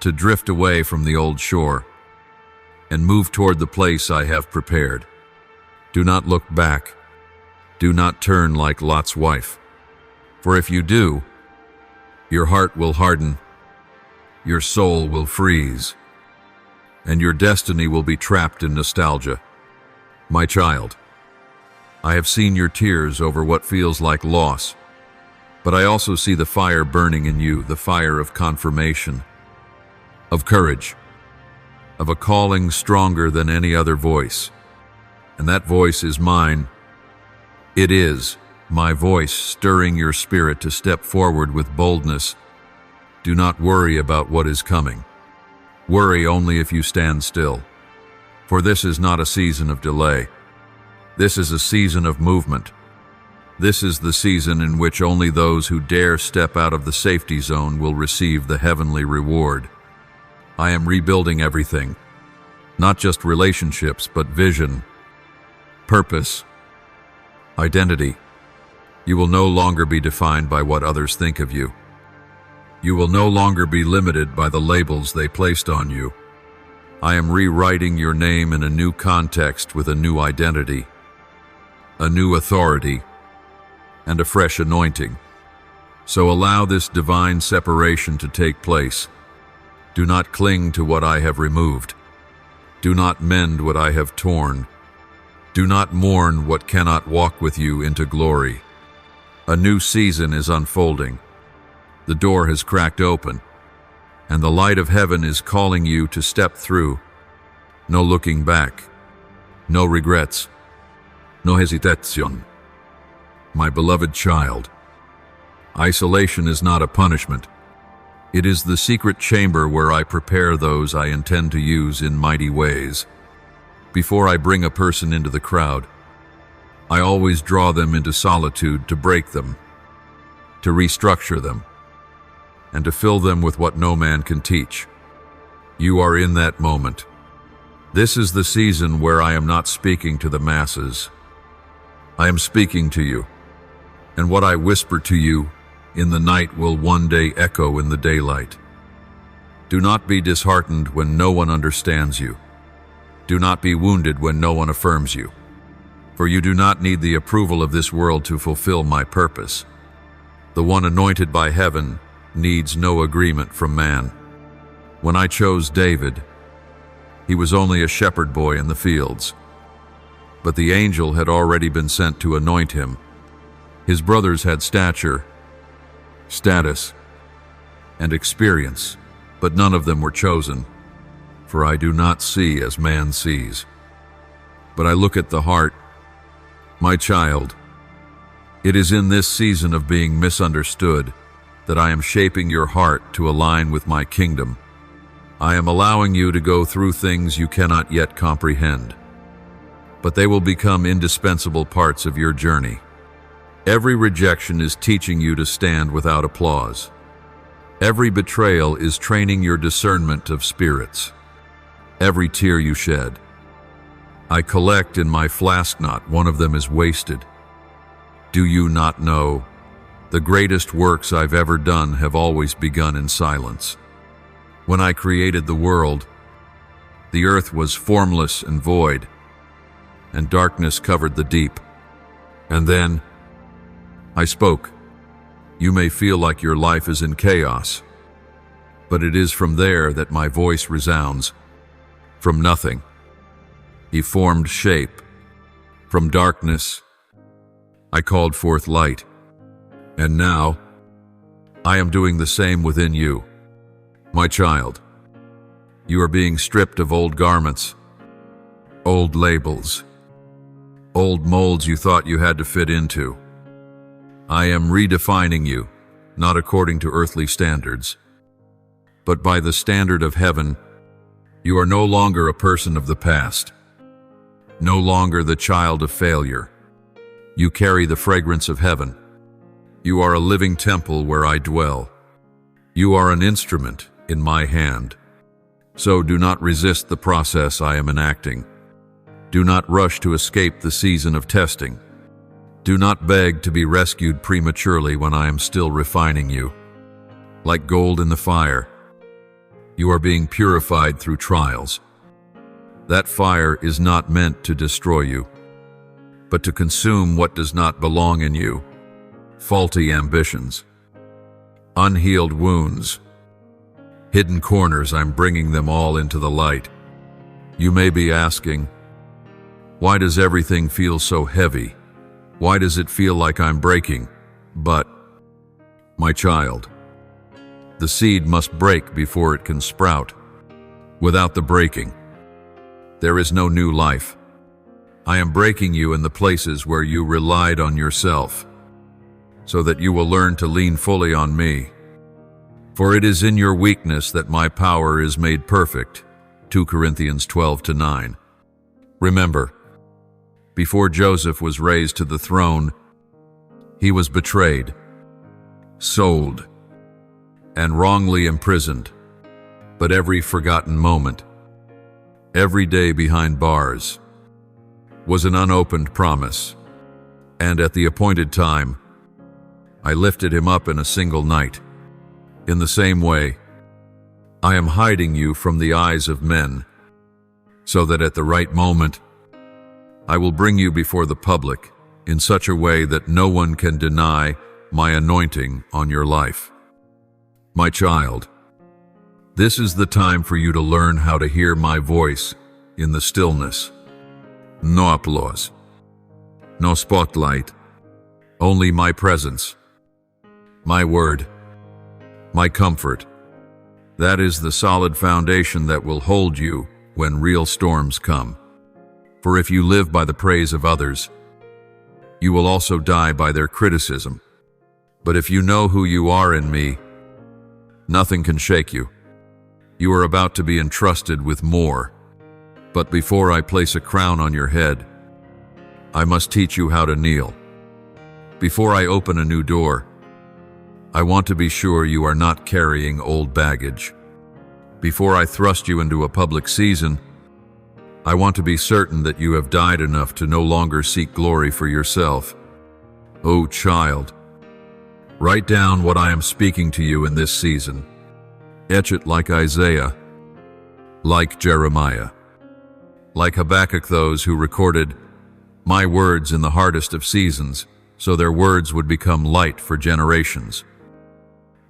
to drift away from the old shore, and move toward the place I have prepared. Do not look back. Do not turn like Lot's wife. For if you do, your heart will harden, your soul will freeze, and your destiny will be trapped in nostalgia. My child, I have seen your tears over what feels like loss, but I also see the fire burning in you, the fire of confirmation, of courage, of a calling stronger than any other voice. And that voice is mine. It is my voice stirring your spirit to step forward with boldness. Do not worry about what is coming. Worry only if you stand still. For this is not a season of delay. This is a season of movement. This is the season in which only those who dare step out of the safety zone will receive the heavenly reward. I am rebuilding everything, not just relationships, but vision, purpose, identity. You will no longer be defined by what others think of you. You will no longer be limited by the labels they placed on you. I am rewriting your name in a new context with a new identity, a new authority, and a fresh anointing. So allow this divine separation to take place. Do not cling to what I have removed. Do not mend what I have torn. Do not mourn what cannot walk with you into glory. A new season is unfolding. The door has cracked open, and the light of heaven is calling you to step through. No looking back, no regrets, no hesitation. My beloved child, isolation is not a punishment. It is the secret chamber where I prepare those I intend to use in mighty ways. Before I bring a person into the crowd, I always draw them into solitude to break them, to restructure them, and to fill them with what no man can teach. You are in that moment. This is the season where I am not speaking to the masses. I am speaking to you, and what I whisper to you in the night will one day echo in the daylight. Do not be disheartened when no one understands you. Do not be wounded when no one affirms you. For you do not need the approval of this world to fulfill my purpose. The one anointed by heaven needs no agreement from man. When I chose David, he was only a shepherd boy in the fields. but the angel had already been sent to anoint him. His brothers had stature, status, and experience, but none of them were chosen. For I do not see as man sees, but I look at the heart. My child, it is in this season of being misunderstood that I am shaping your heart to align with my kingdom. I am allowing you to go through things you cannot yet comprehend, but they will become indispensable parts of your journey. Every rejection is teaching you to stand without applause. Every betrayal is training your discernment of spirits. Every tear you shed, I collect in my flask, not one of them is wasted. Do you not know? The greatest works I've ever done have always begun in silence. When I created the world, the earth was formless and void, and darkness covered the deep. And then I spoke. You may feel like your life is in chaos, but it is from there that my voice resounds. From nothing, He formed shape. From darkness, I called forth light. And now, I am doing the same within you. My child, you are being stripped of old garments, old labels, old molds you thought you had to fit into. I am redefining you, not according to earthly standards, but by the standard of heaven. You are no longer a person of the past, no longer the child of failure. You carry the fragrance of heaven. You are a living temple where I dwell. You are an instrument in my hand. So do not resist the process I am enacting. Do not rush to escape the season of testing. Do not beg to be rescued prematurely when I am still refining you. Like gold in the fire, you are being purified through trials. That fire is not meant to destroy you, but to consume what does not belong in you. Faulty ambitions, unhealed wounds, hidden corners. I'm bringing them all into the light. You may be asking, why does everything feel so heavy? Why does it feel like I'm breaking? But, my child, the seed must break before it can sprout. Without the breaking, there is no new life. I am breaking you in the places where you relied on yourself, so that you will learn to lean fully on me. For it is in your weakness that my power is made perfect. 2 Corinthians 12:9. Remember, before Joseph was raised to the throne, he was betrayed, sold, and wrongly imprisoned. But every forgotten moment, every day behind bars, was an unopened promise. And at the appointed time, I lifted him up in a single night. In the same way, I am hiding you from the eyes of men, so that at the right moment, I will bring you before the public in such a way that no one can deny my anointing on your life. My child, this is the time for you to learn how to hear my voice in the stillness. No applause, no spotlight, only my presence, my word, my comfort. That is the solid foundation that will hold you when real storms come. For if you live by the praise of others, you will also die by their criticism. But if you know who you are in me, nothing can shake you. You are about to be entrusted with more. But before I place a crown on your head, I must teach you how to kneel. Before I open a new door, I want to be sure you are not carrying old baggage. Before I thrust you into a public season, I want to be certain that you have died enough to no longer seek glory for yourself. Oh, child, write down what I am speaking to you in this season. Etch it like Isaiah, like Jeremiah, like Habakkuk, those who recorded my words in the hardest of seasons, so their words would become light for generations.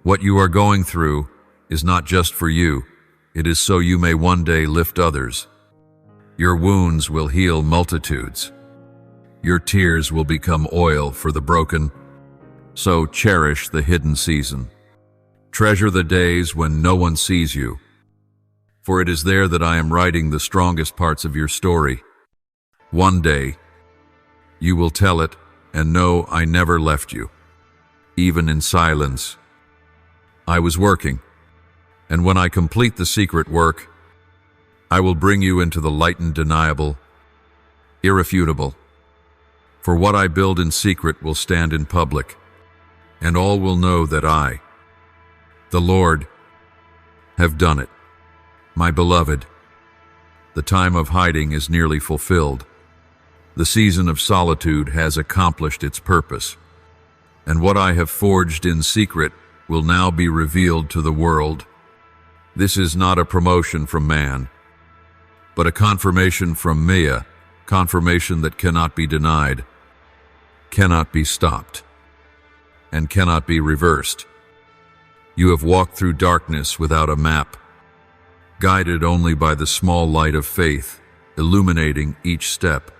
What you are going through is not just for you, it is so you may one day lift others. Your wounds will heal multitudes. Your tears will become oil for the broken. So cherish the hidden season. Treasure the days when no one sees you. For it is there that I am writing the strongest parts of your story. One day, you will tell it and know I never left you. Even in silence, I was working. And when I complete the secret work, I will bring you into the light undeniable, irrefutable. For what I build in secret will stand in public, and all will know that I, the Lord, have done it. My beloved, the time of hiding is nearly fulfilled. The season of solitude has accomplished its purpose, and what I have forged in secret will now be revealed to the world. This is not a promotion from man, but a confirmation from Mea, confirmation that cannot be denied, cannot be stopped, and cannot be reversed. You have walked through darkness without a map, guided only by the small light of faith, illuminating each step.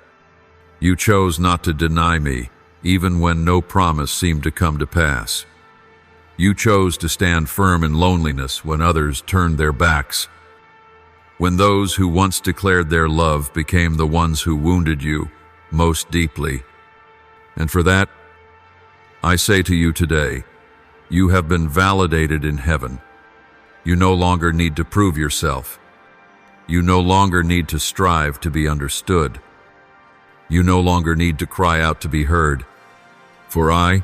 You chose not to deny me, even when no promise seemed to come to pass. You chose to stand firm in loneliness when others turned their backs. When those who once declared their love became the ones who wounded you most deeply. And for that, I say to you today, you have been validated in heaven. You no longer need to prove yourself. You no longer need to strive to be understood. You no longer need to cry out to be heard. For I,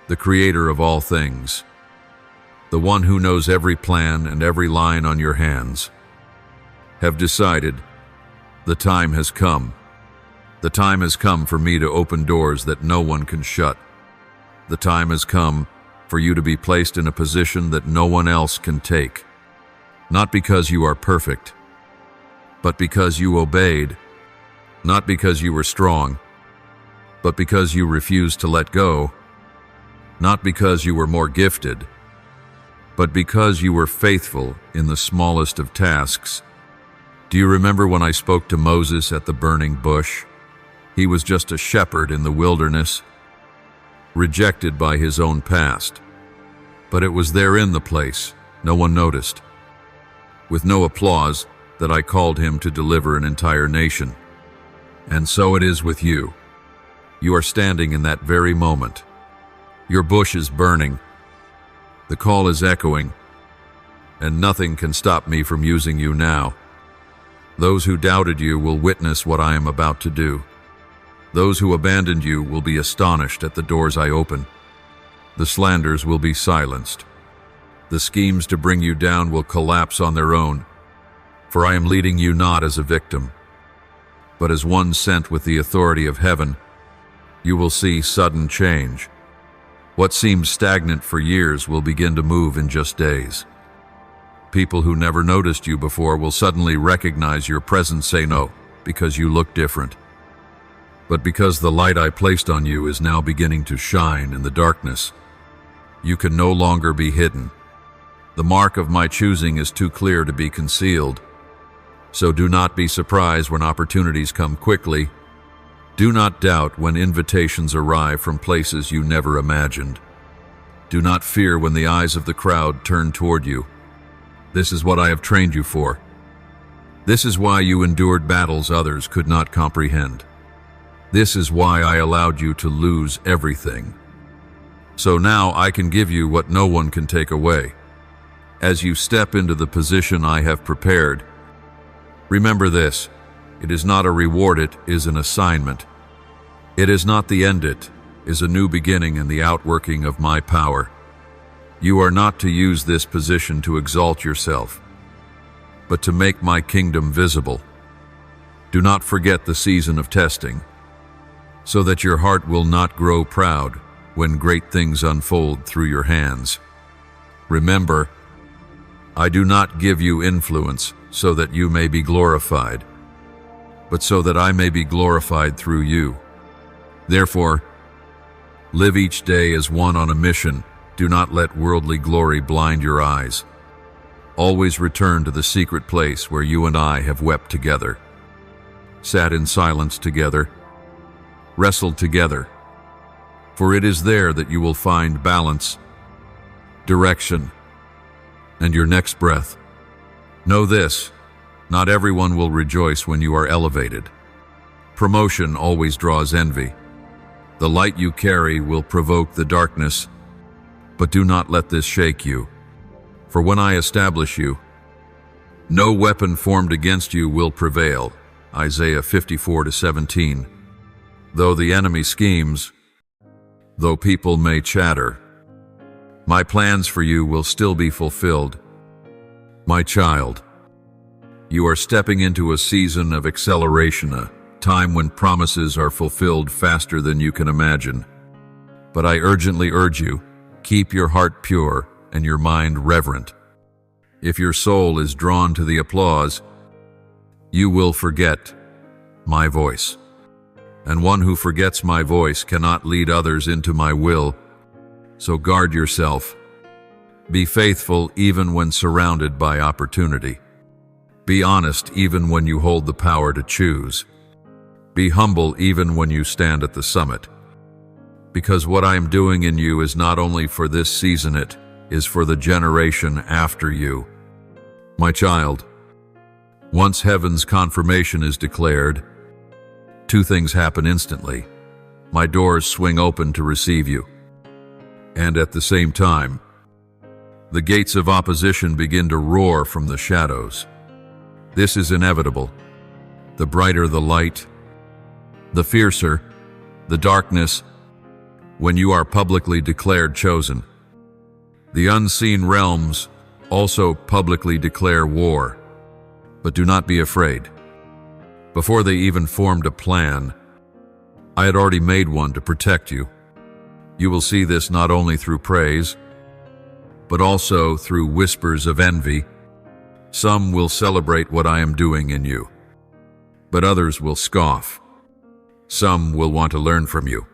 the Creator of all things, the one who knows every plan and every line on your hands, have decided the time has come. The time has come for me to open doors that no one can shut. The time has come for you to be placed in a position that no one else can take. Not because you are perfect, but because you obeyed. Not because you were strong, but because you refused to let go. Not because you were more gifted, but because you were faithful in the smallest of tasks. Do you remember when I spoke to Moses at the burning bush? He was just a shepherd in the wilderness, rejected by his own past. But it was there in the place, no one noticed, with no applause, that I called him to deliver an entire nation. And so it is with you. You are standing in that very moment. Your bush is burning. The call is echoing, and nothing can stop me from using you now. Those who doubted you will witness what I am about to do. Those who abandoned you will be astonished at the doors I open. The slanders will be silenced. The schemes to bring you down will collapse on their own, for I am leading you not as a victim, but as one sent with the authority of heaven. You will see sudden change. What seemed stagnant for years will begin to move in just days. People who never noticed you before will suddenly recognize your presence, say no, because you look different, but because the light I placed on you is now beginning to shine in the darkness. You can no longer be hidden. The mark of my choosing is too clear to be concealed. So do not be surprised when opportunities come quickly. Do not doubt when invitations arrive from places you never imagined. Do not fear when the eyes of the crowd turn toward you. This is what I have trained you for. This is why you endured battles others could not comprehend. This is why I allowed you to lose everything. So now I can give you what no one can take away. As you step into the position I have prepared, remember this: it is not a reward, it is an assignment. It is not the end, it is a new beginning in the outworking of my power. You are not to use this position to exalt yourself, but to make my kingdom visible. Do not forget the season of testing, so that your heart will not grow proud when great things unfold through your hands. Remember, I do not give you influence so that you may be glorified, but so that I may be glorified through you. Therefore, live each day as one on a mission. Do not let worldly glory blind your eyes. Always return to the secret place where you and I have wept together, sat in silence together, wrestled together. For it is there that you will find balance, direction, and your next breath. Know this, not everyone will rejoice when you are elevated. Promotion always draws envy. The light you carry will provoke the darkness, but do not let this shake you. For when I establish you, no weapon formed against you will prevail. Isaiah 54:17. Though the enemy schemes, though people may chatter, my plans for you will still be fulfilled. My child, you are stepping into a season of acceleration, a time when promises are fulfilled faster than you can imagine. But I urgently urge you, keep your heart pure and your mind reverent. If your soul is drawn to the applause, you will forget my voice. And one who forgets my voice cannot lead others into my will. So guard yourself. Be faithful even when surrounded by opportunity. Be honest even when you hold the power to choose. Be humble even when you stand at the summit. Because what I am doing in you is not only for this season, it is for the generation after you. My child, once heaven's confirmation is declared, two things happen instantly. My doors swing open to receive you. And at the same time, the gates of opposition begin to roar from the shadows. This is inevitable. The brighter the light, the fiercer the darkness when you are publicly declared chosen. The unseen realms also publicly declare war. But do not be afraid. Before they even formed a plan, I had already made one to protect you. You will see this not only through praise, but also through whispers of envy. Some will celebrate what I am doing in you, but others will scoff. Some will want to learn from you,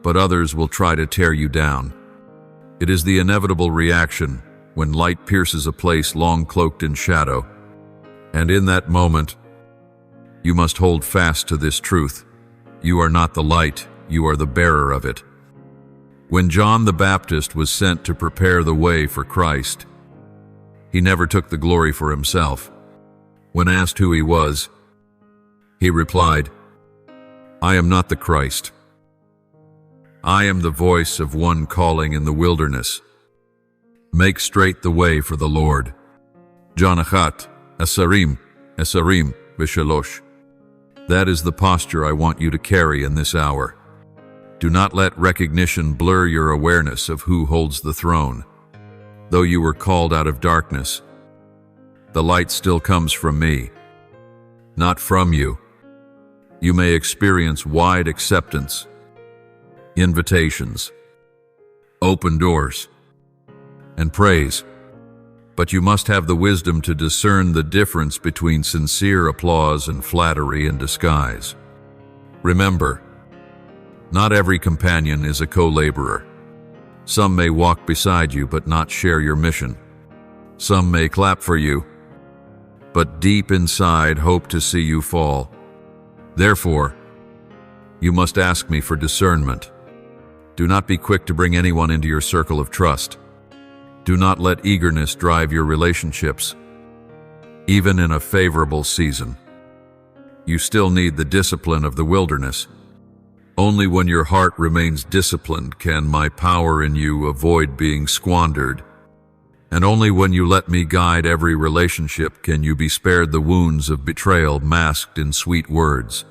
but others will try to tear you down. It is the inevitable reaction when light pierces a place long cloaked in shadow. And in that moment, you must hold fast to this truth. You are not the light, you are the bearer of it. When John the Baptist was sent to prepare the way for Christ, he never took the glory for himself. When asked who he was, he replied, I am not the Christ. I am the voice of one calling in the wilderness. Make straight the way for the Lord. John 1:Esarim, Vishalosh. That is the posture I want you to carry in this hour. Do not let recognition blur your awareness of who holds the throne. Though you were called out of darkness, the light still comes from me, not from you. You may experience wide acceptance, invitations, open doors, and praise. But you must have the wisdom to discern the difference between sincere applause and flattery and disguise. Remember, not every companion is a co-laborer. Some may walk beside you but not share your mission. Some may clap for you, but deep inside hope to see you fall. Therefore, you must ask me for discernment. Do not be quick to bring anyone into your circle of trust. Do not let eagerness drive your relationships. Even in a favorable season, you still need the discipline of the wilderness. Only when your heart remains disciplined can my power in you avoid being squandered. And only when you let me guide every relationship can you be spared the wounds of betrayal masked in sweet words.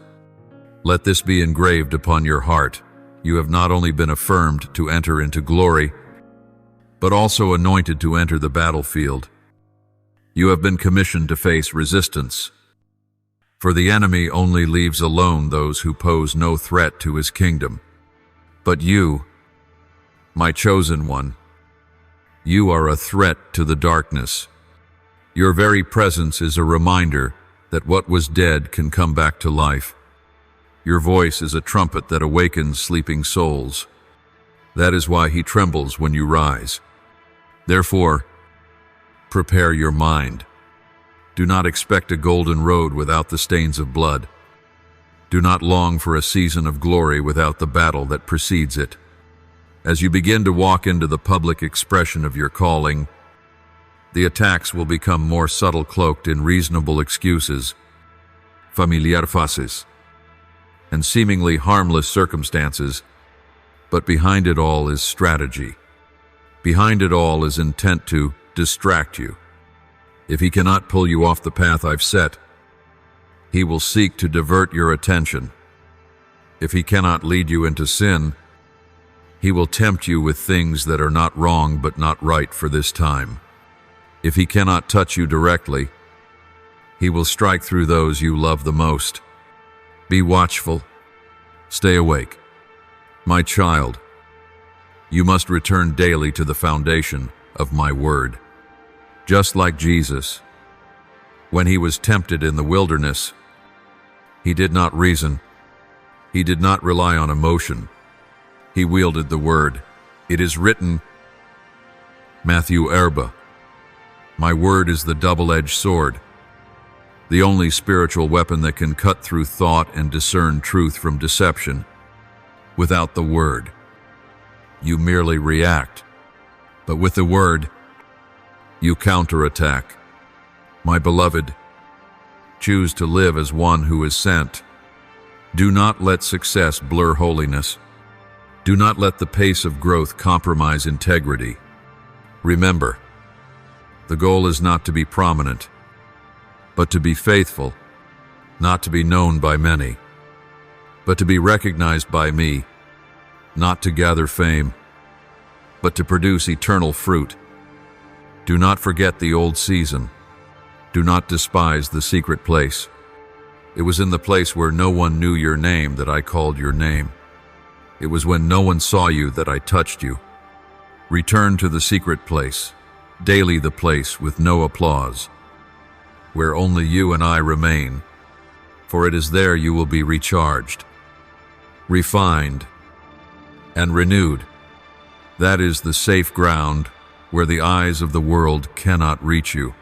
Let this be engraved upon your heart. You have not only been affirmed to enter into glory, but also anointed to enter the battlefield. You have been commissioned to face resistance. For the enemy only leaves alone those who pose no threat to his kingdom. But you, my chosen one, you are a threat to the darkness. Your very presence is a reminder that what was dead can come back to life. Your voice is a trumpet that awakens sleeping souls. That is why he trembles when you rise. Therefore, prepare your mind. Do not expect a golden road without the stains of blood. Do not long for a season of glory without the battle that precedes it. As you begin to walk into the public expression of your calling, the attacks will become more subtle, cloaked in reasonable excuses, familiar faces, and seemingly harmless circumstances, but behind it all is strategy. Behind it all is intent to distract you. If he cannot pull you off the path I've set, he will seek to divert your attention. If he cannot lead you into sin, he will tempt you with things that are not wrong but not right for this time. If he cannot touch you directly, he will strike through those you love the most. Be watchful. Stay awake. My child, you must return daily to the foundation of my word. Just like Jesus, when he was tempted in the wilderness, he did not reason. He did not rely on emotion. He wielded the word. It is written, Matthew Erba, my word is the double-edged sword, the only spiritual weapon that can cut through thought and discern truth from deception. Without the word, you merely react, but with the word, you counterattack. My beloved, choose to live as one who is sent. Do not let success blur holiness. Do not let the pace of growth compromise integrity. Remember, the goal is not to be prominent, but to be faithful, not to be known by many, but to be recognized by me, not to gather fame, but to produce eternal fruit. Do not forget the old season. Do not despise the secret place. It was in the place where no one knew your name that I called your name. It was when no one saw you that I touched you. Return to the secret place, daily the place with no applause, where only you and I remain, for it is there you will be recharged, refined, and renewed. That is the safe ground where the eyes of the world cannot reach you.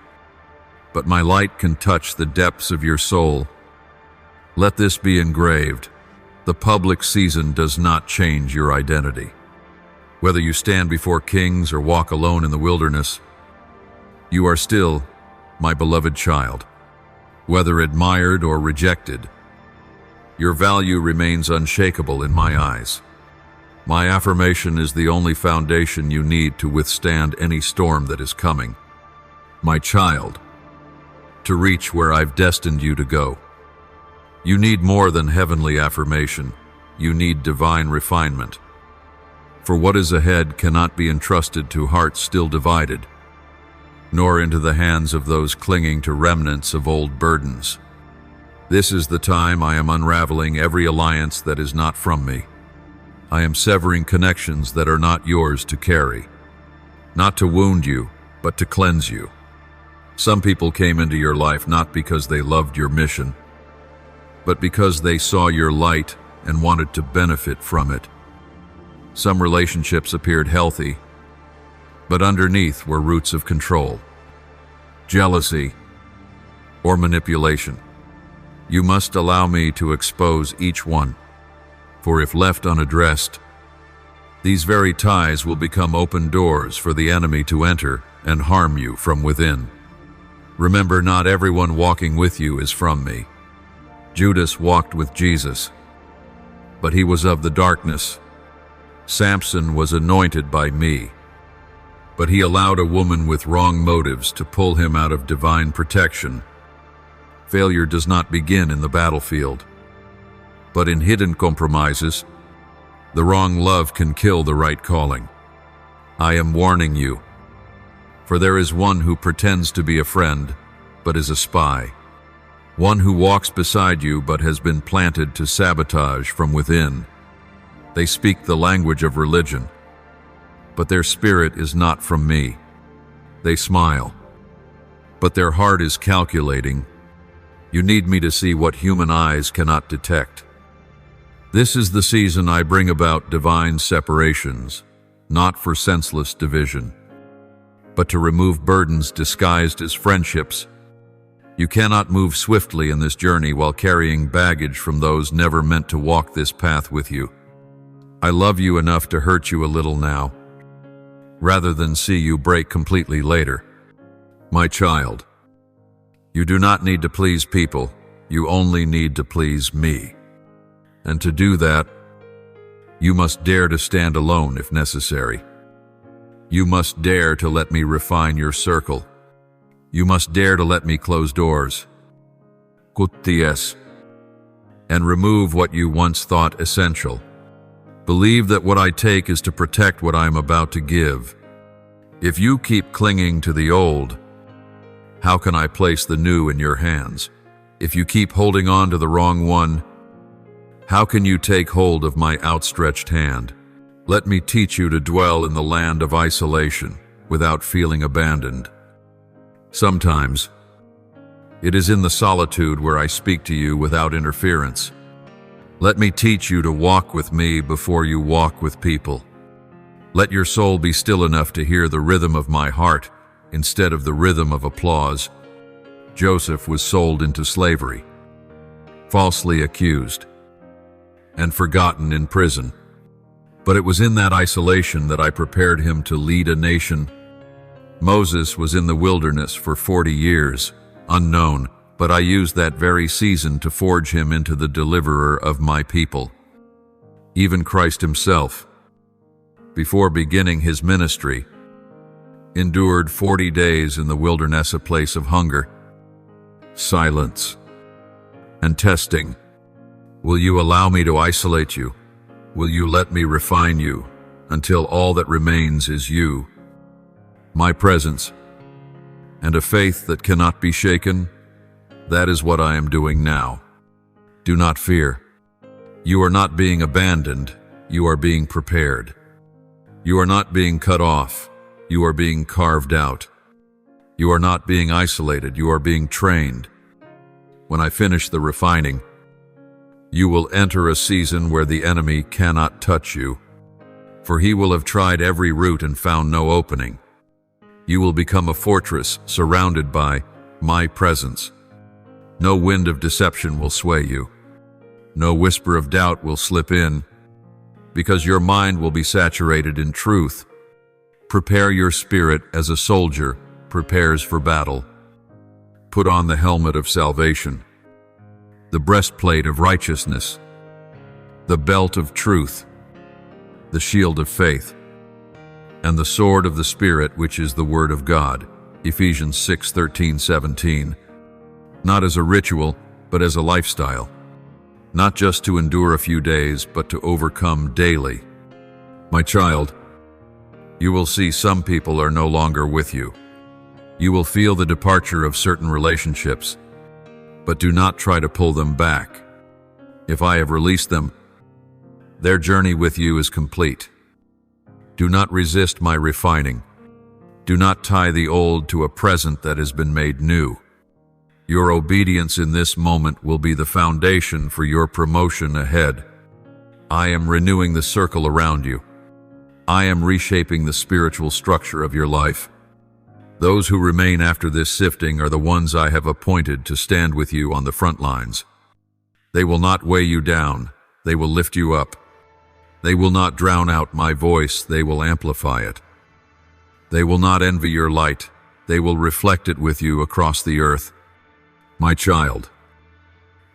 But my light can touch the depths of your soul. Let this be engraved. The public season does not change your identity. Whether you stand before kings or walk alone in the wilderness, you are still my beloved child. Whether admired or rejected, your value remains unshakable in my eyes. My affirmation is the only foundation you need to withstand any storm that is coming. My child, to reach where I've destined you to go, you need more than heavenly affirmation. You need divine refinement. For what is ahead cannot be entrusted to hearts still divided, nor into the hands of those clinging to remnants of old burdens. This is the time I am unraveling every alliance that is not from me. I am severing connections that are not yours to carry, not to wound you, but to cleanse you. Some people came into your life not because they loved your mission, but because they saw your light and wanted to benefit from it. Some relationships appeared healthy, but underneath were roots of control, jealousy, or manipulation. You must allow me to expose each one, for if left unaddressed, these very ties will become open doors for the enemy to enter and harm you from within. Remember, not everyone walking with you is from me. Judas walked with Jesus, but he was of the darkness. Samson was anointed by me, but he allowed a woman with wrong motives to pull him out of divine protection. Failure does not begin in the battlefield, but in hidden compromises. The wrong love can kill the right calling. I am warning you, for there is one who pretends to be a friend, but is a spy. One who walks beside you but has been planted to sabotage from within. They speak the language of religion, but their spirit is not from me. They smile, but their heart is calculating. You need me to see what human eyes cannot detect. This is the season I bring about divine separations, not for senseless division, but to remove burdens disguised as friendships. You cannot move swiftly in this journey while carrying baggage from those never meant to walk this path with you. I love you enough to hurt you a little now, rather than see you break completely later. My child, you do not need to please people, you only need to please me. And to do that, you must dare to stand alone if necessary. You must dare to let me refine your circle. You must dare to let me close doors, kutties, and remove what you once thought essential. Believe that what I take is to protect what I am about to give. If you keep clinging to the old, how can I place the new in your hands? If you keep holding on to the wrong one, how can you take hold of my outstretched hand? Let me teach you to dwell in the land of isolation without feeling abandoned. Sometimes, it is in the solitude where I speak to you without interference. Let me teach you to walk with me before you walk with people. Let your soul be still enough to hear the rhythm of my heart instead of the rhythm of applause. Joseph was sold into slavery, falsely accused, and forgotten in prison. But it was in that isolation that I prepared him to lead a nation. Moses was in the wilderness for 40 years, unknown, but I used that very season to forge him into the deliverer of my people. Even Christ himself, before beginning his ministry, endured 40 days in the wilderness, a place of hunger, silence, and testing. Will you allow me to isolate you? Will you let me refine you until all that remains is you, my presence, and a faith that cannot be shaken? That is what I am doing now. Do not fear. You are not being abandoned, you are being prepared. You are not being cut off, you are being carved out. You are not being isolated, you are being trained. When I finish the refining, you will enter a season where the enemy cannot touch you, for he will have tried every route and found no opening. You will become a fortress surrounded by my presence. No wind of deception will sway you. No whisper of doubt will slip in, because your mind will be saturated in truth. Prepare your spirit as a soldier prepares for battle. Put on the helmet of salvation, the breastplate of righteousness, the belt of truth, the shield of faith, and the sword of the Spirit, which is the Word of God. Ephesians 6:13-17. Not as a ritual, but as a lifestyle. Not just to endure a few days, but to overcome daily. My child, you will see some people are no longer with you. You will feel the departure of certain relationships, but do not try to pull them back. If I have released them, their journey with you is complete. Do not resist my refining. Do not tie the old to a present that has been made new. Your obedience in this moment will be the foundation for your promotion ahead. I am renewing the circle around you. I am reshaping the spiritual structure of your life. Those who remain after this sifting are the ones I have appointed to stand with you on the front lines. They will not weigh you down. They will lift you up. They will not drown out my voice, they will amplify it. They will not envy your light, they will reflect it with you across the earth. My child,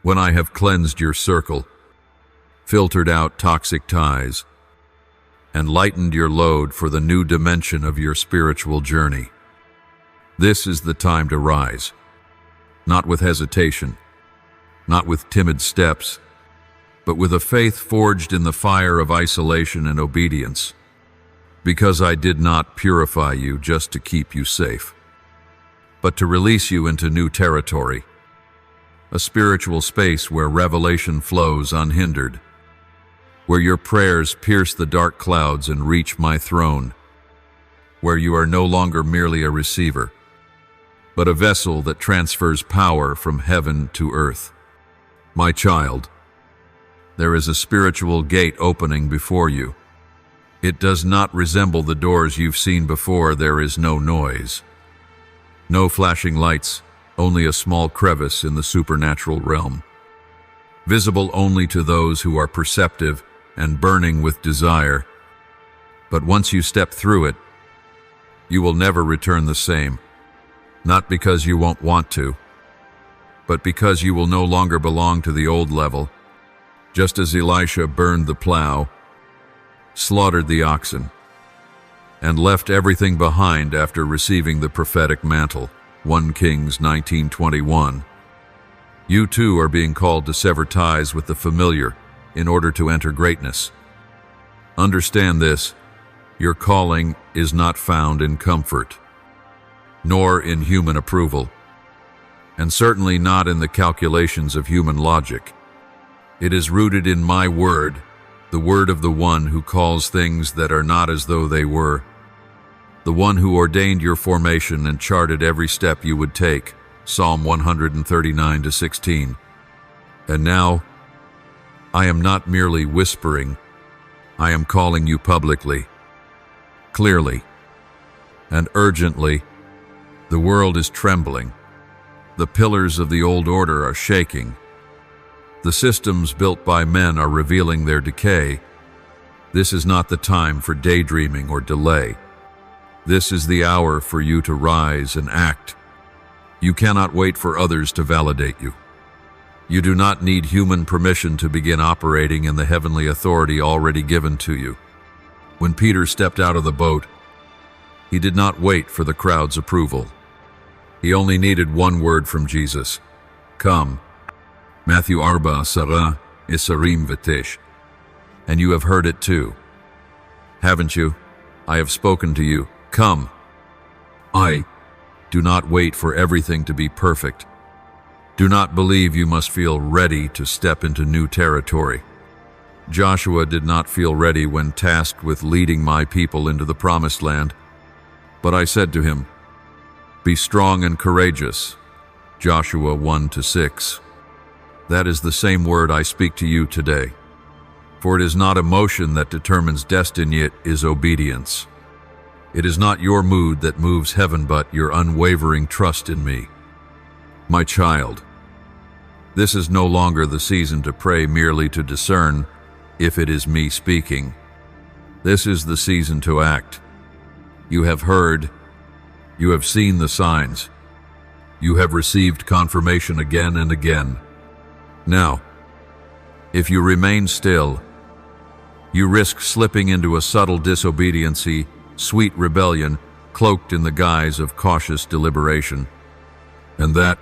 when I have cleansed your circle, filtered out toxic ties, and lightened your load for the new dimension of your spiritual journey, this is the time to rise. Not with hesitation, not with timid steps, but with a faith forged in the fire of isolation and obedience, because I did not purify you just to keep you safe, but to release you into new territory, a spiritual space where revelation flows unhindered, where your prayers pierce the dark clouds and reach my throne, where you are no longer merely a receiver, but a vessel that transfers power from heaven to earth. My child, there is a spiritual gate opening before you. It does not resemble the doors you've seen before. There is no noise, no flashing lights, only a small crevice in the supernatural realm, visible only to those who are perceptive and burning with desire. But once you step through it, you will never return the same, not because you won't want to, but because you will no longer belong to the old level. Just as Elisha burned the plow, slaughtered the oxen, and left everything behind after receiving the prophetic mantle, 1 Kings 19:21. You too are being called to sever ties with the familiar in order to enter greatness. Understand this: your calling is not found in comfort, nor in human approval, and certainly not in the calculations of human logic. It is rooted in my word, the word of the one who calls things that are not as though they were, the one who ordained your formation and charted every step you would take, Psalm 139:16. And now, I am not merely whispering, I am calling you publicly, clearly, and urgently. The world is trembling. The pillars of the old order are shaking. The systems built by men are revealing their decay. This is not the time for daydreaming or delay. This is the hour for you to rise and act. You cannot wait for others to validate you. You do not need human permission to begin operating in the heavenly authority already given to you. When Peter stepped out of the boat, he did not wait for the crowd's approval. He only needed one word from Jesus: come. Matthew 4:10 v'tesh. And you have heard it too, haven't you? I have spoken to you. Come. Do not wait for everything to be perfect. Do not believe you must feel ready to step into new territory. Joshua did not feel ready when tasked with leading my people into the promised land. But I said to him, be strong and courageous. Joshua 1:6. That is the same word I speak to you today. For it is not emotion that determines destiny, it is obedience. It is not your mood that moves heaven, but your unwavering trust in me. My child, this is no longer the season to pray merely to discern if it is me speaking. This is the season to act. You have heard, you have seen the signs. You have received confirmation again and again. Now, if you remain still, you risk slipping into a subtle disobediency, sweet rebellion, cloaked in the guise of cautious deliberation. And that,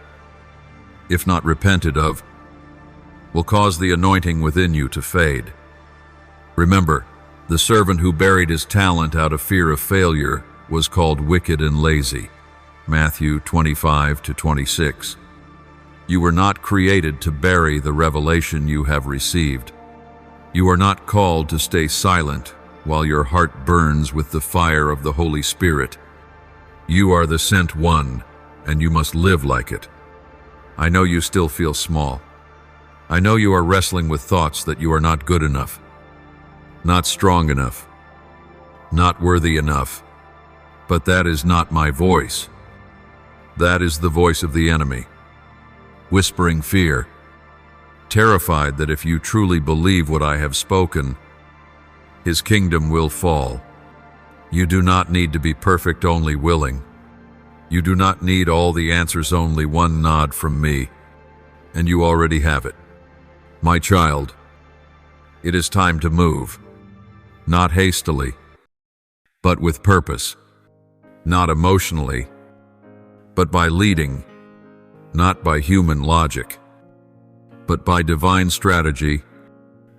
if not repented of, will cause the anointing within you to fade. Remember, the servant who buried his talent out of fear of failure was called wicked and lazy. Matthew 25:26. You were not created to bury the revelation you have received. You are not called to stay silent while your heart burns with the fire of the Holy Spirit. You are the sent one, and you must live like it. I know you still feel small. I know you are wrestling with thoughts that you are not good enough, not strong enough, not worthy enough. But that is not my voice. That is the voice of the enemy, whispering fear, terrified that if you truly believe what I have spoken, his kingdom will fall. You do not need to be perfect, only willing. You do not need all the answers, only one nod from me, and you already have it. My child, it is time to move, not hastily, but with purpose, not emotionally, but by leading, not by human logic, but by divine strategy.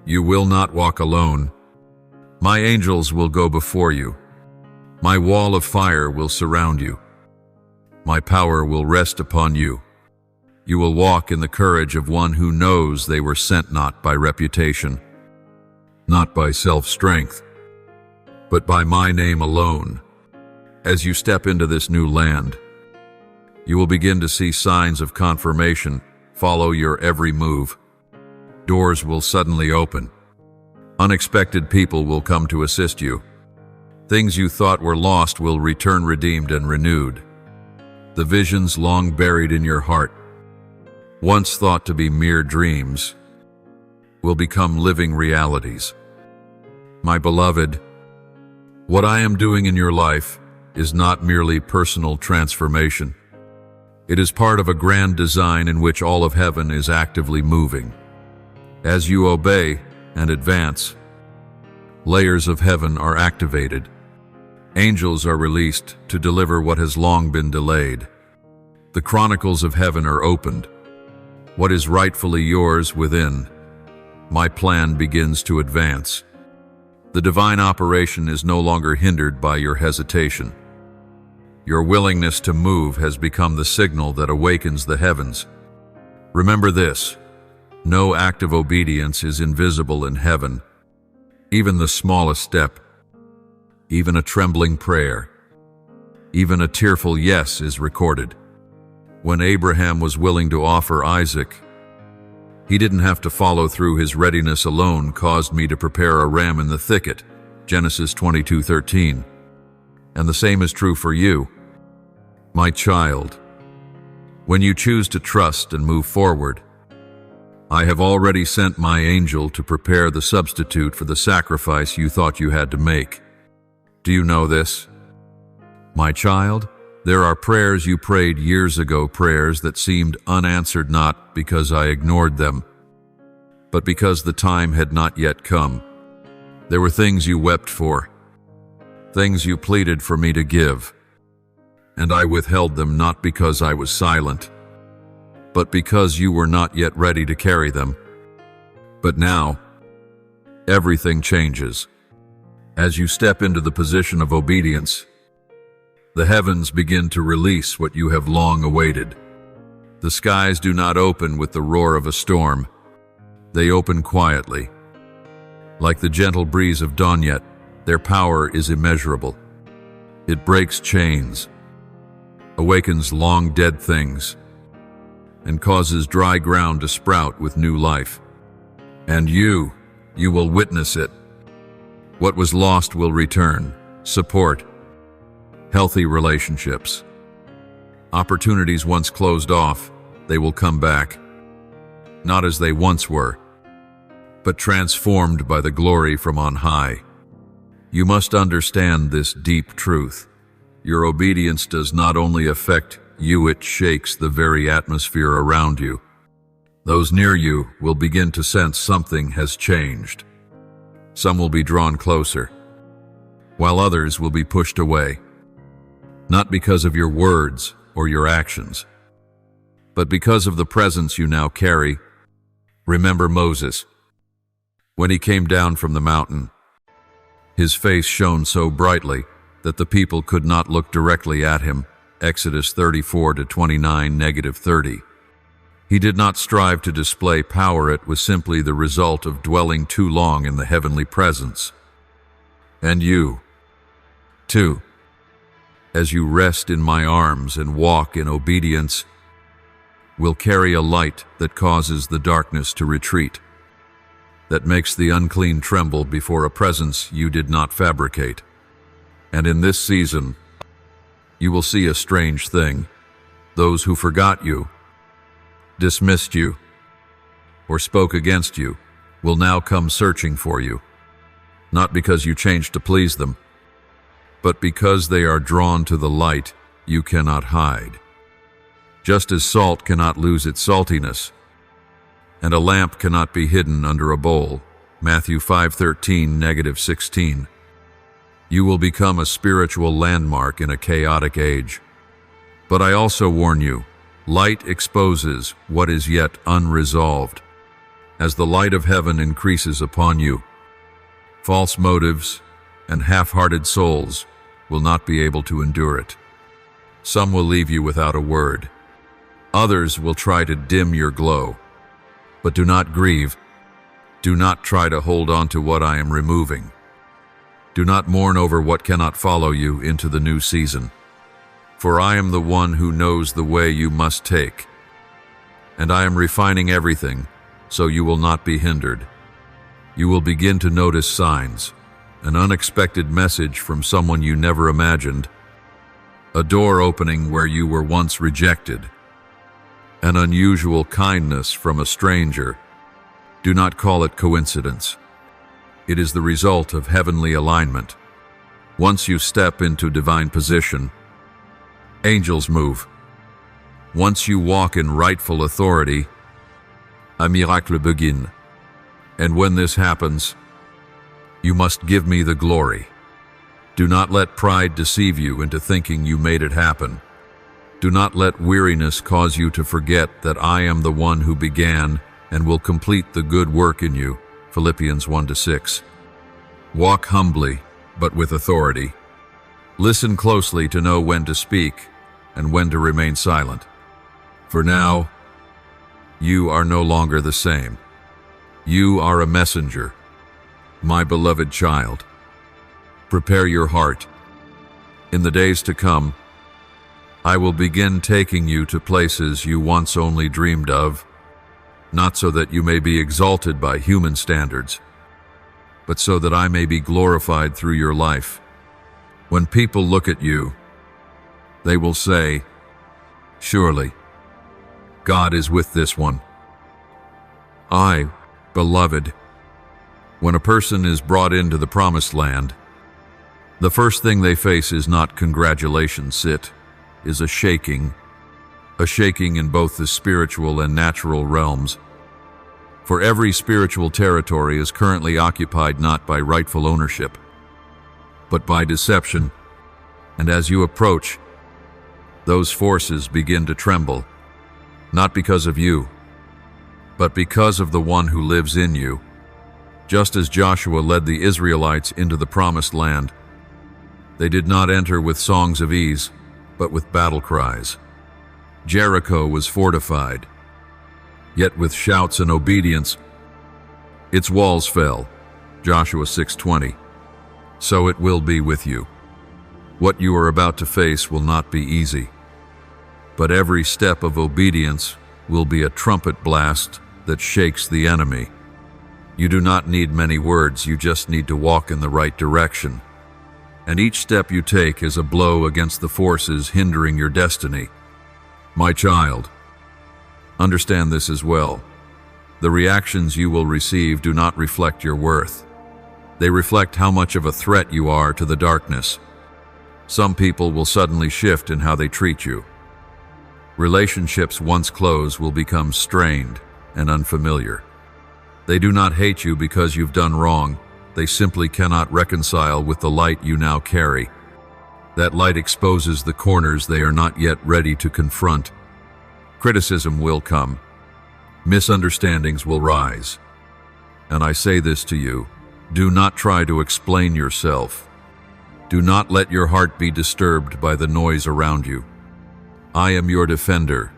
You will not walk alone. My angels will go before you. My wall of fire will surround you. My power will rest upon you. You will walk in the courage of one who knows they were sent not by reputation, not by self-strength, but by my name alone. As you step into this new land, you will begin to see signs of confirmation follow your every move. Doors will suddenly open. Unexpected people will come to assist you. Things you thought were lost will return redeemed and renewed. The visions long buried in your heart, once thought to be mere dreams, will become living realities. My beloved, what I am doing in your life is not merely personal transformation. It is part of a grand design in which all of heaven is actively moving. As you obey and advance, layers of heaven are activated. Angels are released to deliver what has long been delayed. The chronicles of heaven are opened. What is rightfully yours within, my plan begins to advance. The divine operation is no longer hindered by your hesitation. Your willingness to move has become the signal that awakens the heavens. Remember this: no act of obedience is invisible in heaven. Even the smallest step, even a trembling prayer, even a tearful yes is recorded. When Abraham was willing to offer Isaac, he didn't have to follow through. His readiness alone caused me to prepare a ram in the thicket. Genesis 22:13. And the same is true for you, my child. When you choose to trust and move forward, I have already sent my angel to prepare the substitute for the sacrifice you thought you had to make. Do you know this? My child, there are prayers you prayed years ago, prayers that seemed unanswered, not because I ignored them, but because the time had not yet come. There were things you wept for, things you pleaded for me to give, and I withheld them not because I was silent, but because you were not yet ready to carry them. But now, everything changes. As you step into the position of obedience, the heavens begin to release what you have long awaited. The skies do not open with the roar of a storm. They open quietly. Like the gentle breeze of dawn, yet their power is immeasurable. It breaks chains, awakens long dead things, and causes dry ground to sprout with new life. And you will witness it. What was lost will return. Support, healthy relationships, opportunities once closed off, they will come back. Not as they once were, but transformed by the glory from on high. You must understand this deep truth. Your obedience does not only affect you, it shakes the very atmosphere around you. Those near you will begin to sense something has changed. Some will be drawn closer, while others will be pushed away, not because of your words or your actions, but because of the presence you now carry. Remember Moses. When he came down from the mountain, his face shone so brightly that the people could not look directly at him. Exodus 34:29-30. He did not strive to display power. It was simply the result of dwelling too long in the heavenly presence. And you, too, as you rest in my arms and walk in obedience, will carry a light that causes the darkness to retreat, that makes the unclean tremble before a presence you did not fabricate. And in this season, you will see a strange thing. Those who forgot you, dismissed you, or spoke against you will now come searching for you, not because you changed to please them, but because they are drawn to the light you cannot hide. Just as salt cannot lose its saltiness, and a lamp cannot be hidden under a bowl. Matthew 5:13-16. You will become a spiritual landmark in a chaotic age. But I also warn you, light exposes what is yet unresolved. As the light of heaven increases upon you, false motives and half-hearted souls will not be able to endure it. Some will leave you without a word. Others will try to dim your glow. But do not grieve. Do not try to hold on to what I am removing. Do not mourn over what cannot follow you into the new season. For I am the one who knows the way you must take, and I am refining everything, so you will not be hindered. You will begin to notice signs, an unexpected message from someone you never imagined, a door opening where you were once rejected, an unusual kindness from a stranger. Do not call it coincidence. It is the result of heavenly alignment. Once you step into divine position, angels move. Once you walk in rightful authority, a miracle begins. And when this happens, you must give me the glory. Do not let pride deceive you into thinking you made it happen. Do not let weariness cause you to forget that I am the one who began and will complete the good work in you. Philippians 1-6. Walk humbly, but with authority. Listen closely to know when to speak and when to remain silent. For now, you are no longer the same. You are a messenger, my beloved child. Prepare your heart. In the days to come, I will begin taking you to places you once only dreamed of, not so that you may be exalted by human standards, but so that I may be glorified through your life. When people look at you, they will say, "Surely, God is with this one." Beloved, when a person is brought into the promised land, the first thing they face is not congratulations, it is a shaking in both the spiritual and natural realms. For every spiritual territory is currently occupied not by rightful ownership, but by deception, and as you approach, those forces begin to tremble, not because of you, but because of the one who lives in you. Just as Joshua led the Israelites into the promised land, they did not enter with songs of ease, but with battle cries. Jericho was fortified, yet with shouts and obedience, its walls fell. Joshua 6:20. So it will be with you. What you are about to face will not be easy, but every step of obedience will be a trumpet blast that shakes the enemy. You do not need many words, you just need to walk in the right direction. And each step you take is a blow against the forces hindering your destiny. My child, understand this as well. The reactions you will receive do not reflect your worth. They reflect how much of a threat you are to the darkness. Some people will suddenly shift in how they treat you. Relationships once close will become strained and unfamiliar. They do not hate you because you've done wrong. They simply cannot reconcile with the light you now carry. That light exposes the corners they are not yet ready to confront. Criticism will come. Misunderstandings will rise. And I say this to you, do not try to explain yourself. Do not let your heart be disturbed by the noise around you. I am your defender.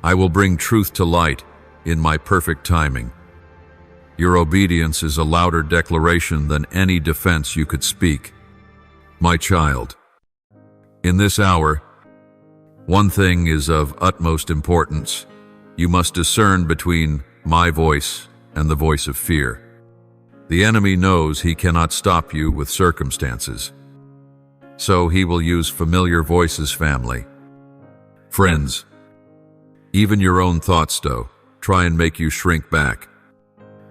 I will bring truth to light in my perfect timing. Your obedience is a louder declaration than any defense you could speak. My child, in this hour, one thing is of utmost importance. You must discern between my voice and the voice of fear. The enemy knows he cannot stop you with circumstances, so he will use familiar voices, family, friends, even your own thoughts, though, try and make you shrink back.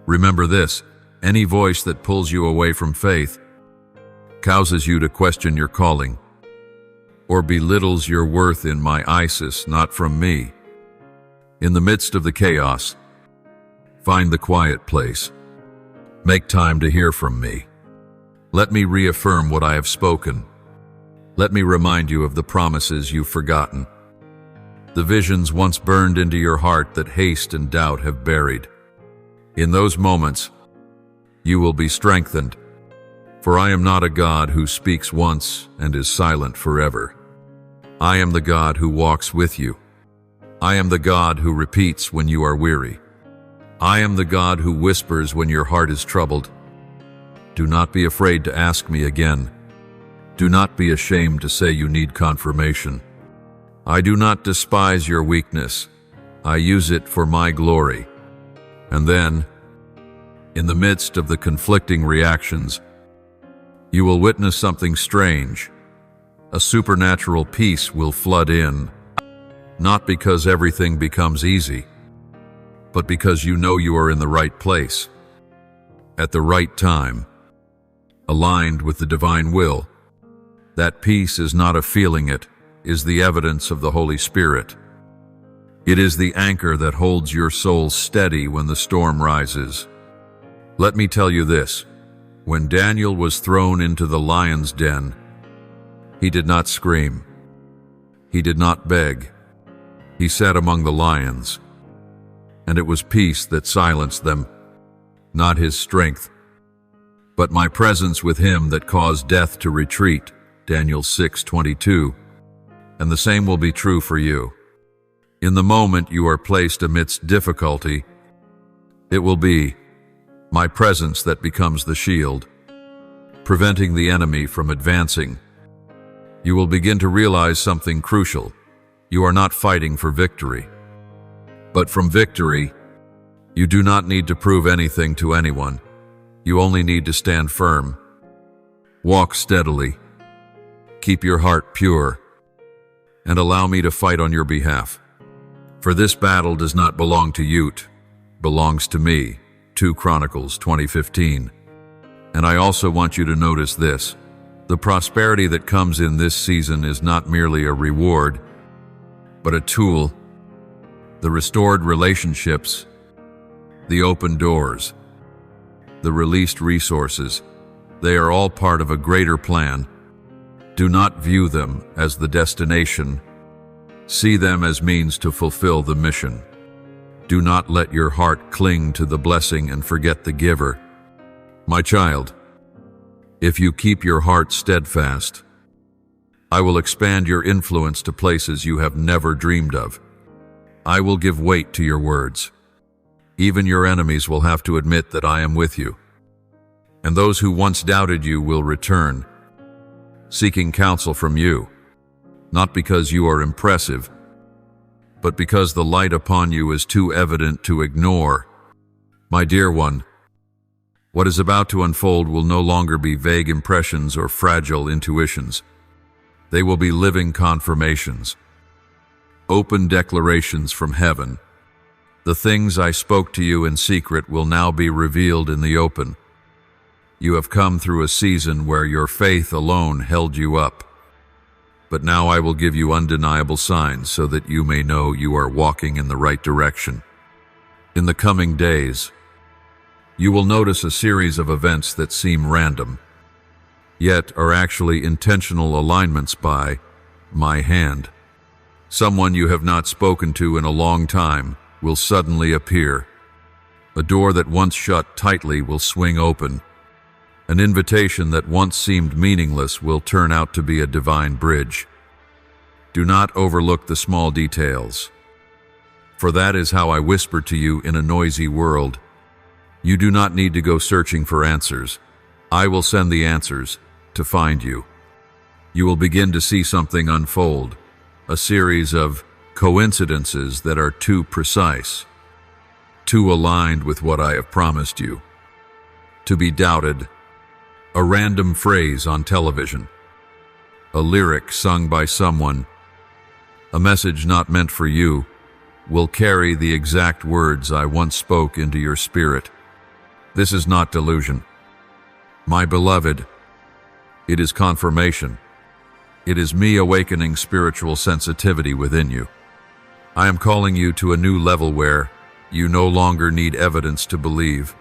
Remember this, any voice that pulls you away from faith, causes you to question your calling, or belittles your worth in my ISIS, not from me. In the midst of the chaos, find the quiet place. Make time to hear from me. Let me reaffirm what I have spoken. Let me remind you of the promises you've forgotten, the visions once burned into your heart that haste and doubt have buried. In those moments, you will be strengthened, for I am not a God who speaks once and is silent forever. I am the God who walks with you. I am the God who repeats when you are weary. I am the God who whispers when your heart is troubled. Do not be afraid to ask me again. Do not be ashamed to say you need confirmation. I do not despise your weakness. I use it for my glory. And then, in the midst of the conflicting reactions, you will witness something strange. A supernatural peace will flood in, not because everything becomes easy, but because you know you are in the right place, at the right time, aligned with the divine will. That peace is not a feeling, it is the evidence of the Holy Spirit. It is the anchor that holds your soul steady when the storm rises. Let me tell you this, when Daniel was thrown into the lion's den, he did not scream. He did not beg. He sat among the lions, and it was peace that silenced them, not his strength, but my presence with him that caused death to retreat, Daniel 6:22. And the same will be true for you. In the moment you are placed amidst difficulty, it will be my presence that becomes the shield, preventing the enemy from advancing. You will begin to realize something crucial. You are not fighting for victory. But from victory, you do not need to prove anything to anyone. You only need to stand firm. Walk steadily. Keep your heart pure, and allow me to fight on your behalf. For this battle does not belong to you, it belongs to me. 2 Chronicles 20:15. And I also want you to notice this. The prosperity that comes in this season is not merely a reward, but a tool. The restored relationships, the open doors, the released resources, they are all part of a greater plan. Do not view them as the destination. See them as means to fulfill the mission. Do not let your heart cling to the blessing and forget the giver. My child, if you keep your heart steadfast, I will expand your influence to places you have never dreamed of. I will give weight to your words. Even your enemies will have to admit that I am with you. And those who once doubted you will return, seeking counsel from you, not because you are impressive, but because the light upon you is too evident to ignore. My dear one, what is about to unfold will no longer be vague impressions or fragile intuitions. They will be living confirmations, open declarations from heaven. The things I spoke to you in secret will now be revealed in the open. You have come through a season where your faith alone held you up. But now I will give you undeniable signs so that you may know you are walking in the right direction. In the coming days, you will notice a series of events that seem random, yet are actually intentional alignments by my hand. Someone you have not spoken to in a long time will suddenly appear. A door that once shut tightly will swing open. An invitation that once seemed meaningless will turn out to be a divine bridge. Do not overlook the small details, for that is how I whisper to you in a noisy world. You do not need to go searching for answers. I will send the answers to find you. You will begin to see something unfold, a series of coincidences that are too precise, too aligned with what I have promised you, to be doubted. A random phrase on television, a lyric sung by someone, a message not meant for you, will carry the exact words I once spoke into your spirit. This is not delusion. My beloved, it is confirmation. It is me awakening spiritual sensitivity within you. I am calling you to a new level where you no longer need evidence to believe.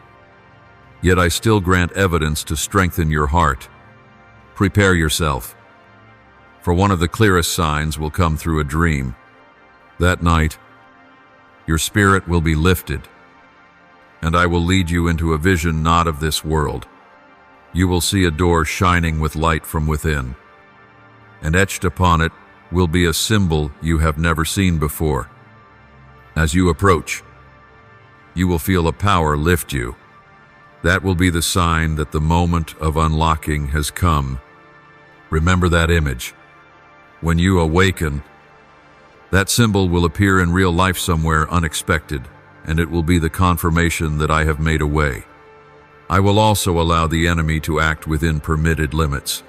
Yet I still grant evidence to strengthen your heart. Prepare yourself, for one of the clearest signs will come through a dream. That night, your spirit will be lifted, and I will lead you into a vision not of this world. You will see a door shining with light from within, and etched upon it will be a symbol you have never seen before. As you approach, you will feel a power lift you. That will be the sign that the moment of unlocking has come. Remember that image. When you awaken, that symbol will appear in real life somewhere unexpected, and it will be the confirmation that I have made a way. I will also allow the enemy to act within permitted limits.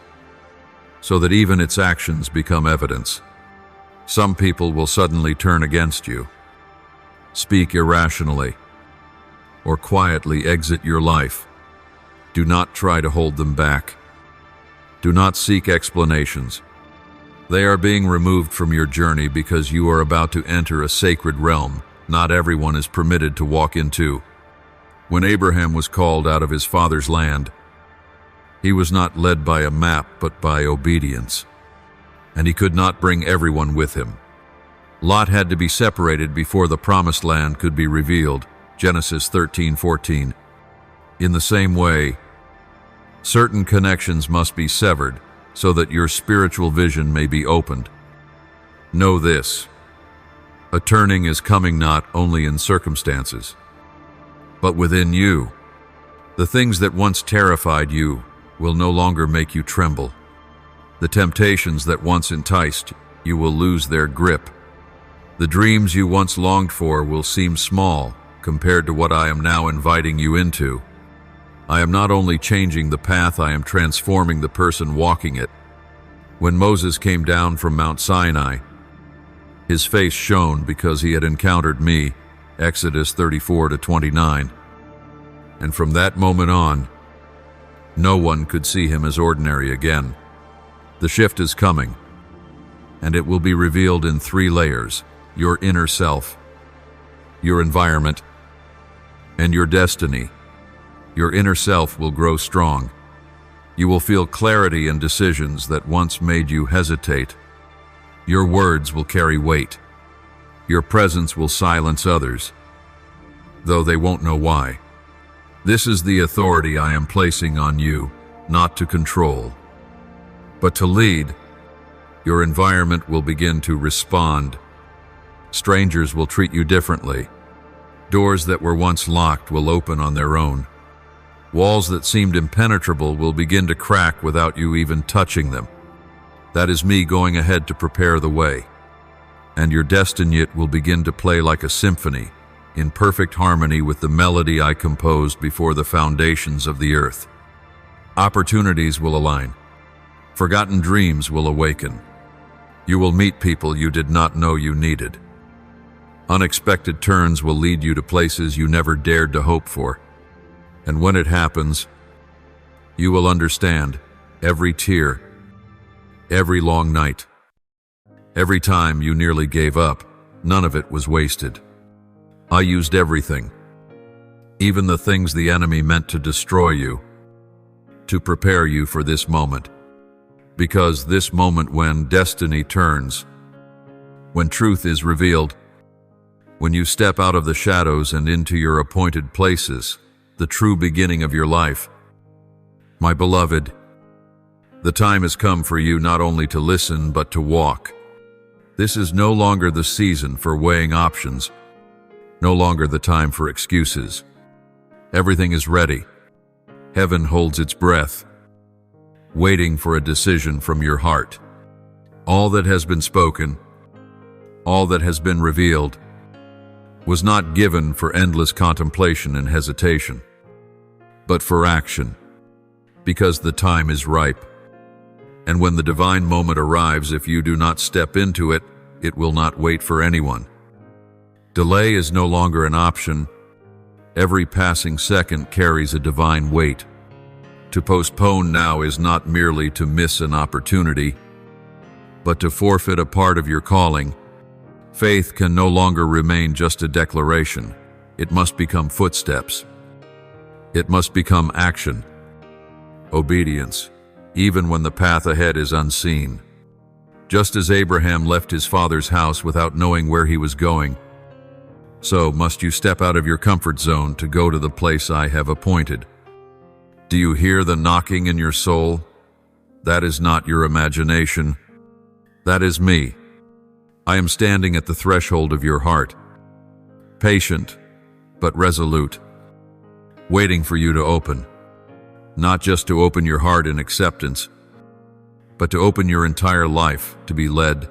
so that even its actions become evidence. Some people will suddenly turn against you, speak irrationally, or quietly exit your life. Do not try to hold them back. Do not seek explanations. They are being removed from your journey because you are about to enter a sacred realm not everyone is permitted to walk into. When Abraham was called out of his father's land, he was not led by a map but by obedience, and he could not bring everyone with him. Lot had to be separated before the promised land could be revealed, Genesis 13:14. In the same way, certain connections must be severed so that your spiritual vision may be opened. Know this: a turning is coming not only in circumstances, but within you. The things that once terrified you will no longer make you tremble. The temptations that once enticed you will lose their grip. The dreams you once longed for will seem small compared to what I am now inviting you into. I am not only changing the path, I am transforming the person walking it. When Moses came down from Mount Sinai, his face shone because he had encountered me, Exodus 34:29. And from that moment on, no one could see him as ordinary again. The shift is coming, and it will be revealed in 3 layers: your inner self, your environment, and your destiny. Your inner self will grow strong. You will feel clarity in decisions that once made you hesitate. Your words will carry weight. Your presence will silence others, though they won't know why. This is the authority I am placing on you, not to control, but to lead. Your environment will begin to respond. Strangers will treat you differently. Doors that were once locked will open on their own. Walls that seemed impenetrable will begin to crack without you even touching them. That is me going ahead to prepare the way. And your destiny will begin to play like a symphony, in perfect harmony with the melody I composed before the foundations of the earth. Opportunities will align. Forgotten dreams will awaken. You will meet people you did not know you needed. Unexpected turns will lead you to places you never dared to hope for. And when it happens, you will understand every tear, every long night, every time you nearly gave up, none of it was wasted. I used everything, even the things the enemy meant to destroy you, to prepare you for this moment. Because this moment, when destiny turns, when truth is revealed, when you step out of the shadows and into your appointed places, the true beginning of your life. My beloved, the time has come for you not only to listen but to walk. This is no longer the season for weighing options, no longer the time for excuses. Everything is ready. Heaven holds its breath, waiting for a decision from your heart. All that has been spoken, all that has been revealed, was not given for endless contemplation and hesitation, but for action, because the time is ripe. And when the divine moment arrives, if you do not step into it, it will not wait for anyone. Delay is no longer an option. Every passing second carries a divine weight. To postpone now is not merely to miss an opportunity, but to forfeit a part of your calling. Faith can no longer remain just a declaration. It must become footsteps. It must become action, obedience, even when the path ahead is unseen. Just as Abraham left his father's house without knowing where he was going, so must you step out of your comfort zone to go to the place I have appointed. Do you hear the knocking in your soul? That is not your imagination. That is me. I am standing at the threshold of your heart, patient but resolute, waiting for you to open. Not just to open your heart in acceptance, but to open your entire life to be led.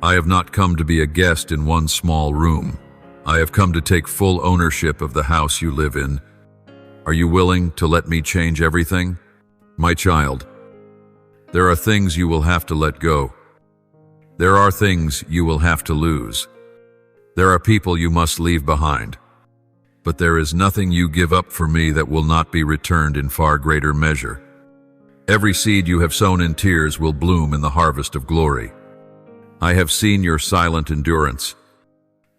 I have not come to be a guest in one small room. I have come to take full ownership of the house you live in. Are you willing to let me change everything? My child, There are things you will have to let go. There are things you will have to lose. There are people you must leave behind. But there is nothing you give up for me that will not be returned in far greater measure. Every seed you have sown in tears will bloom in the harvest of glory. I have seen your silent endurance.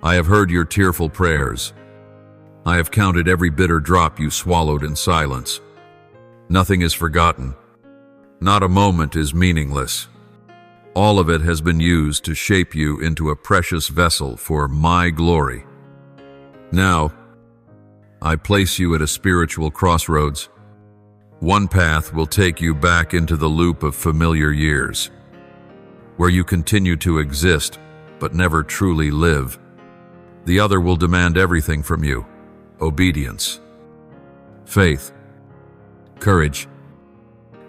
I have heard your tearful prayers. I have counted every bitter drop you swallowed in silence. Nothing is forgotten. Not a moment is meaningless. All of it has been used to shape you into a precious vessel for my glory. Now, I place you at a spiritual crossroads. One path will take you back into the loop of familiar years, where you continue to exist but never truly live. The other will demand everything from you: obedience, faith, courage,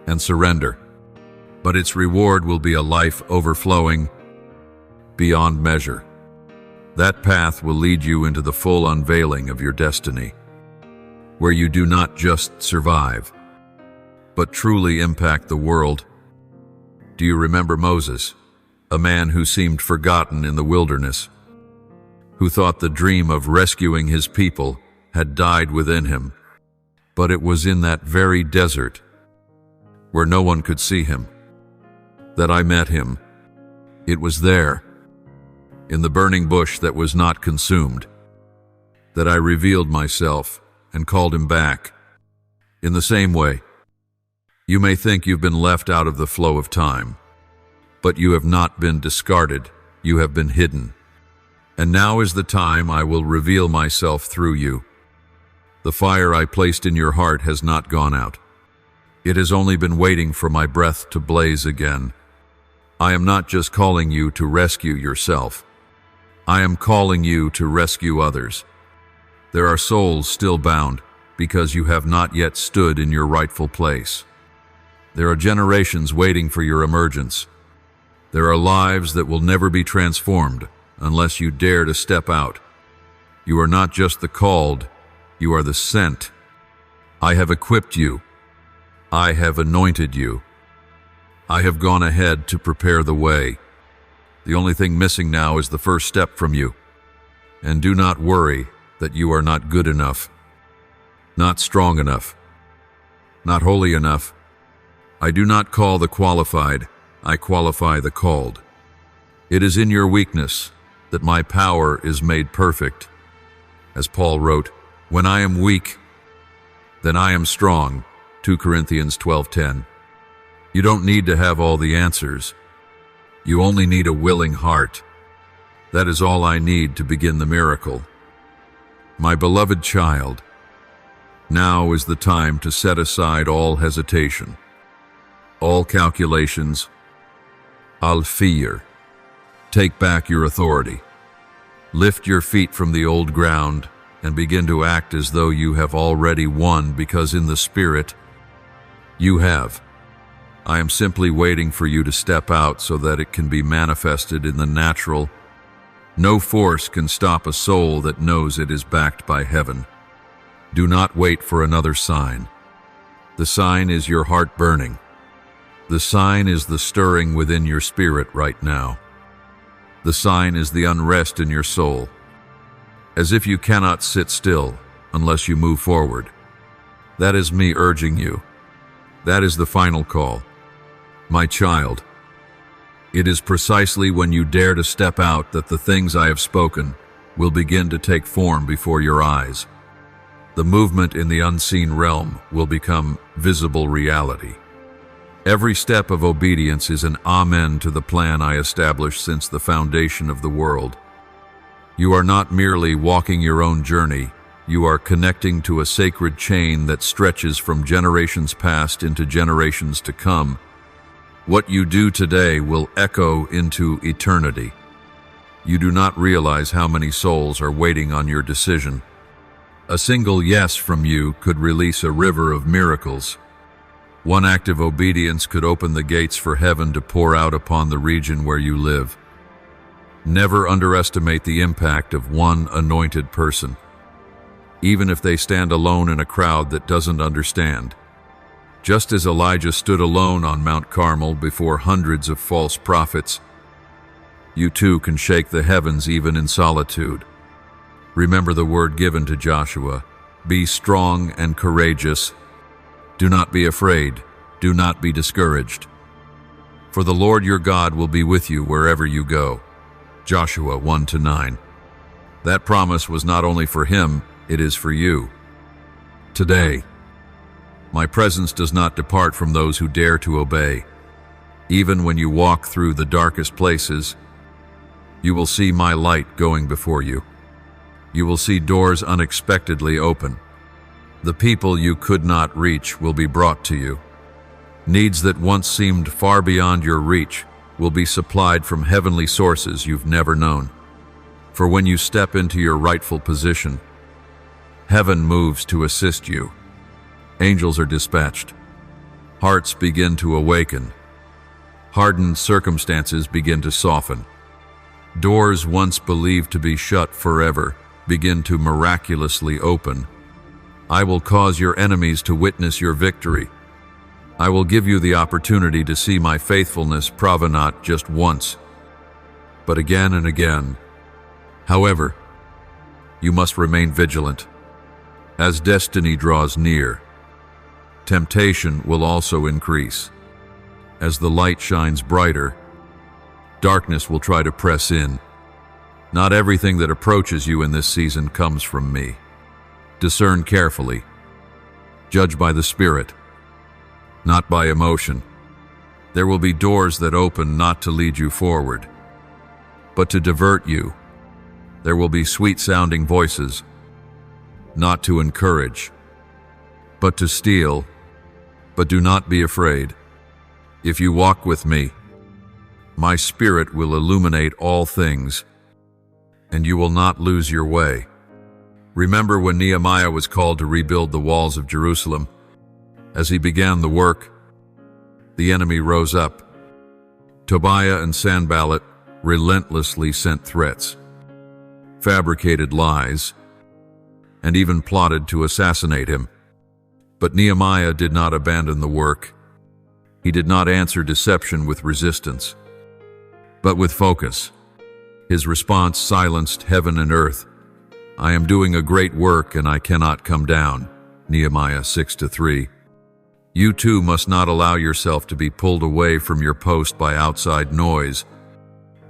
and surrender. But its reward will be a life overflowing beyond measure. That path will lead you into the full unveiling of your destiny, where you do not just survive, but truly impact the world. Do you remember Moses, a man who seemed forgotten in the wilderness, who thought the dream of rescuing his people had died within him? But it was in that very desert, where no one could see him, that I met him. It was there, in the burning bush that was not consumed, that I revealed myself and called him back. In the same way, you may think you've been left out of the flow of time, but you have not been discarded, you have been hidden. And now is the time I will reveal myself through you. The fire I placed in your heart has not gone out. It has only been waiting for my breath to blaze again. I am not just calling you to rescue yourself. I am calling you to rescue others. There are souls still bound because you have not yet stood in your rightful place. There are generations waiting for your emergence. There are lives that will never be transformed unless you dare to step out. You are not just the called, you are the sent. I have equipped you. I have anointed you. I have gone ahead to prepare the way. The only thing missing now is the first step from you. And do not worry that you are not good enough, not strong enough, not holy enough. I do not call the qualified, I qualify the called. It is in your weakness that my power is made perfect. As Paul wrote, when I am weak, then I am strong. 2 Corinthians 12:10. You don't need to have all the answers. You only need a willing heart. That is all I need to begin the miracle. My beloved child, now is the time to set aside all hesitation, all calculations, all fear. Take back your authority. Lift your feet from the old ground and begin to act as though you have already won, because in the Spirit, you have. I am simply waiting for you to step out so that it can be manifested in the natural. No force can stop a soul that knows it is backed by heaven. Do not wait for another sign. The sign is your heart burning. The sign is the stirring within your spirit right now. The sign is the unrest in your soul, as if you cannot sit still unless you move forward. That is me urging you. That is the final call. My child, it is precisely when you dare to step out that the things I have spoken will begin to take form before your eyes. The movement in the unseen realm will become visible reality. Every step of obedience is an amen to the plan I established since the foundation of the world. You are not merely walking your own journey, you are connecting to a sacred chain that stretches from generations past into generations to come. What you do today will echo into eternity. You do not realize how many souls are waiting on your decision. A single yes from you could release a river of miracles. One act of obedience could open the gates for heaven to pour out upon the region where you live. Never underestimate the impact of one anointed person, even if they stand alone in a crowd that doesn't understand. Just as Elijah stood alone on Mount Carmel before hundreds of false prophets, you too can shake the heavens even in solitude. Remember the word given to Joshua: be strong and courageous. Do not be afraid. Do not be discouraged. For the Lord your God will be with you wherever you go. Joshua 1-9. That promise was not only for him, it is for you. Today, my presence does not depart from those who dare to obey. Even when you walk through the darkest places, you will see my light going before you. You will see doors unexpectedly open. The people you could not reach will be brought to you. Needs that once seemed far beyond your reach will be supplied from heavenly sources you've never known. For when you step into your rightful position, heaven moves to assist you. Angels are dispatched. Hearts begin to awaken. Hardened circumstances begin to soften. Doors once believed to be shut forever begin to miraculously open. I will cause your enemies to witness your victory. I will give you the opportunity to see my faithfulness prove not just once, but again and again. However, you must remain vigilant. As destiny draws near, temptation will also increase. As the light shines brighter, darkness will try to press in. Not everything that approaches you in this season comes from me. Discern carefully. Judge by the Spirit, not by emotion. There will be doors that open not to lead you forward, but to divert you. There will be sweet-sounding voices, not to encourage, but to steal. But do not be afraid. If you walk with me, my Spirit will illuminate all things, and you will not lose your way. Remember when Nehemiah was called to rebuild the walls of Jerusalem? As he began the work, the enemy rose up. Tobiah and Sanballat relentlessly sent threats, fabricated lies, and even plotted to assassinate him. But Nehemiah did not abandon the work. He did not answer deception with resistance, but with focus. His response silenced heaven and earth. I am doing a great work and I cannot come down. Nehemiah 6-3. You too must not allow yourself to be pulled away from your post by outside noise.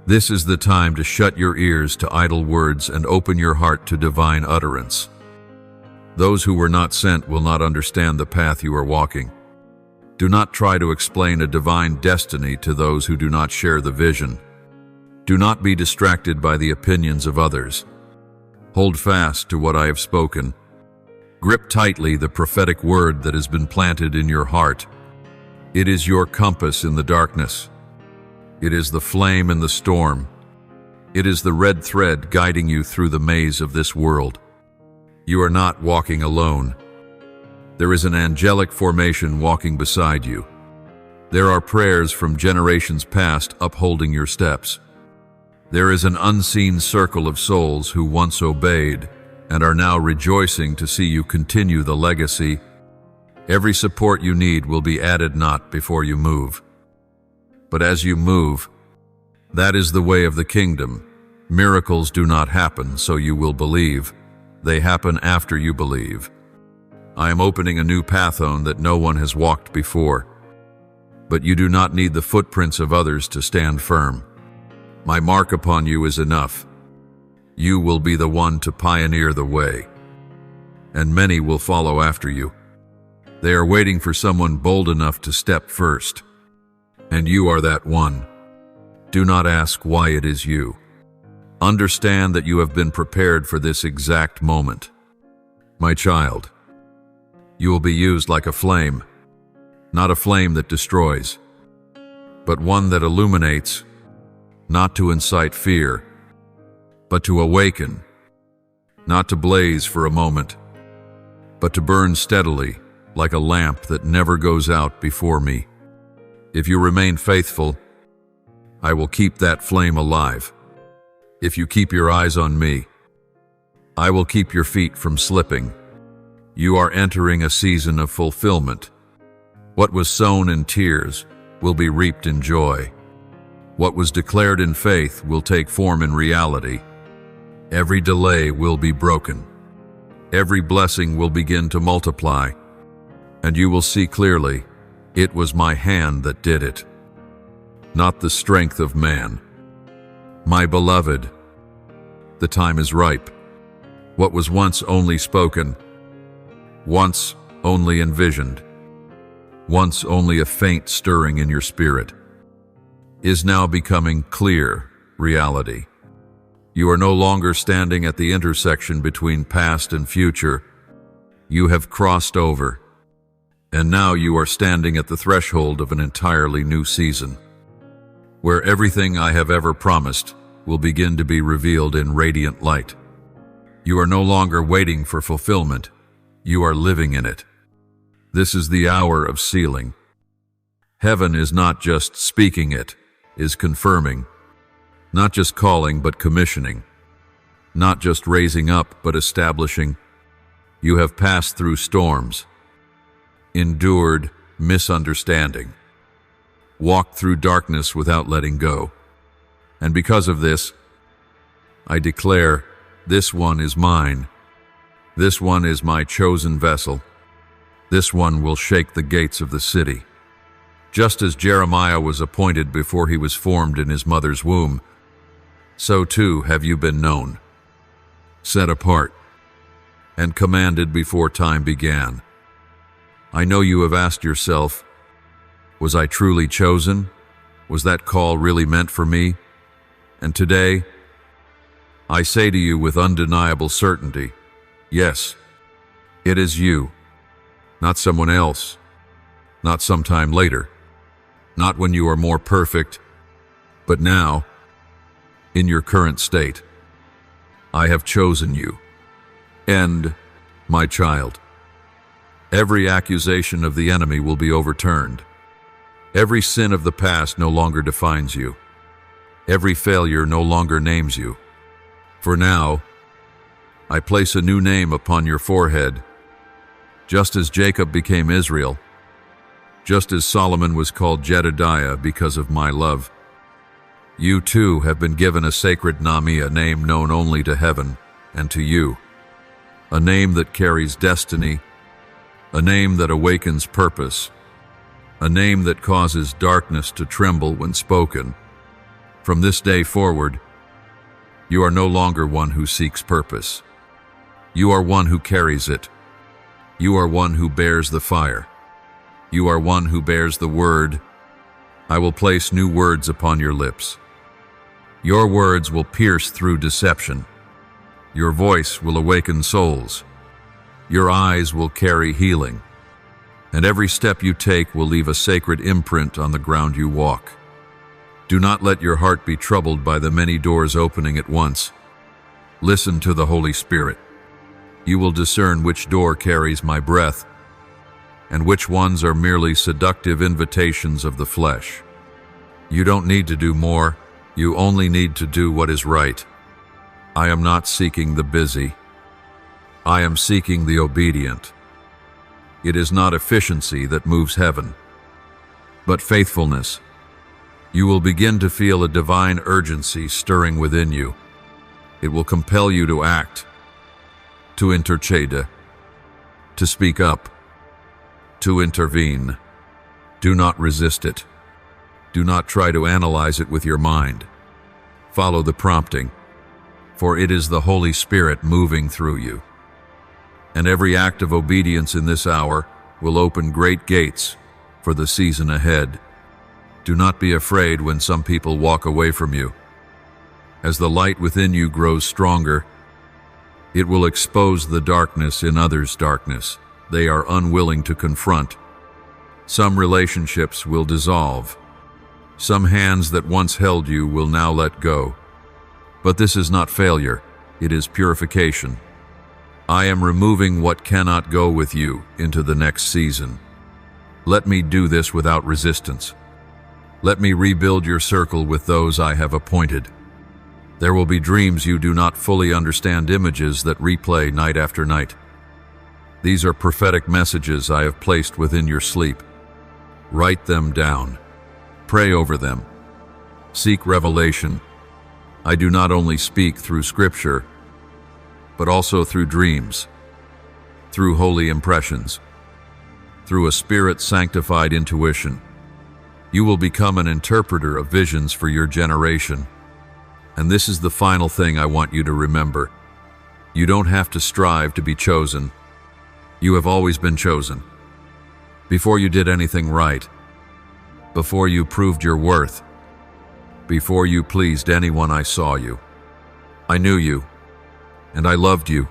This is the time to shut your ears to idle words and open your heart to divine utterance. Those who were not sent will not understand the path you are walking. Do not try to explain a divine destiny to those who do not share the vision. Do not be distracted by the opinions of others. Hold fast to what I have spoken. Grip tightly the prophetic word that has been planted in your heart. It is your compass in the darkness. It is the flame in the storm. It is the red thread guiding you through the maze of this world. You are not walking alone. There is an angelic formation walking beside you. There are prayers from generations past upholding your steps. There is an unseen circle of souls who once obeyed and are now rejoicing to see you continue the legacy. Every support you need will be added not before you move, but as you move. That is the way of the kingdom. Miracles do not happen so you will believe. They happen after you believe. I am opening a new pathone that no one has walked before, but you do not need the footprints of others to stand firm. My mark upon you is enough. You will be the one to pioneer the way, and many will follow after you. They are waiting for someone bold enough to step first, and you are that one. Do not ask why it is you. Understand that you have been prepared for this exact moment. My child, you will be used like a flame, not a flame that destroys, but one that illuminates, not to incite fear, but to awaken, not to blaze for a moment, but to burn steadily like a lamp that never goes out before me. If you remain faithful, I will keep that flame alive. If you keep your eyes on me, I will keep your feet from slipping. You are entering a season of fulfillment. What was sown in tears will be reaped in joy. What was declared in faith will take form in reality. Every delay will be broken. Every blessing will begin to multiply. And you will see clearly, it was my hand that did it, not the strength of man. My beloved, the time is ripe. What was once only spoken, once only envisioned, once only a faint stirring in your spirit, is now becoming clear reality. You are no longer standing at the intersection between past and future. You have crossed over, and now you are standing at the threshold of an entirely new season, where everything I have ever promised will begin to be revealed in radiant light. You are no longer waiting for fulfillment. You are living in it. This is the hour of sealing. Heaven is not just speaking, it is confirming. Not just calling, but commissioning. Not just raising up, but establishing. You have passed through storms, endured misunderstanding, walked through darkness without letting go. And because of this, I declare, this one is mine. This one is my chosen vessel. This one will shake the gates of the city. Just as Jeremiah was appointed before he was formed in his mother's womb, so too have you been known, set apart, and commanded before time began. I know you have asked yourself, was I truly chosen? Was that call really meant for me? And today, I say to you with undeniable certainty, yes, it is you, not someone else, not sometime later, not when you are more perfect, but now, in your current state. I have chosen you. And, my child, every accusation of the enemy will be overturned. Every sin of the past no longer defines you. Every failure no longer names you. For now, I place a new name upon your forehead. Just as Jacob became Israel, just as Solomon was called Jedediah because of my love, you too have been given a sacred name, a name known only to heaven and to you, a name that carries destiny, a name that awakens purpose, a name that causes darkness to tremble when spoken. From this day forward, you are no longer one who seeks purpose. You are one who carries it. You are one who bears the fire. You are one who bears the word. I will place new words upon your lips. Your words will pierce through deception. Your voice will awaken souls. Your eyes will carry healing. And every step you take will leave a sacred imprint on the ground you walk. Do not let your heart be troubled by the many doors opening at once. Listen to the Holy Spirit. You will discern which door carries my breath, and which ones are merely seductive invitations of the flesh. You don't need to do more. You only need to do what is right. I am not seeking the busy. I am seeking the obedient. It is not efficiency that moves heaven, but faithfulness. You will begin to feel a divine urgency stirring within you. It will compel you to act, to intercede, to speak up, to intervene. Do not resist it. Do not try to analyze it with your mind. Follow the prompting, for it is the Holy Spirit moving through you. And every act of obedience in this hour will open great gates for the season ahead. Do not be afraid when some people walk away from you. As the light within you grows stronger, it will expose the darkness in others' darkness they are unwilling to confront. Some relationships will dissolve. Some hands that once held you will now let go. But this is not failure, it is purification. I am removing what cannot go with you into the next season. Let me do this without resistance. Let me rebuild your circle with those I have appointed. There will be dreams you do not fully understand, images that replay night after night. These are prophetic messages I have placed within your sleep. Write them down. Pray over them. Seek revelation. I do not only speak through Scripture, but also through dreams, through holy impressions, through a Spirit-sanctified intuition. You will become an interpreter of visions for your generation. And this is the final thing I want you to remember. You don't have to strive to be chosen. You have always been chosen. Before you did anything right, before you proved your worth, before you pleased anyone, I saw you. I knew you, and I loved you.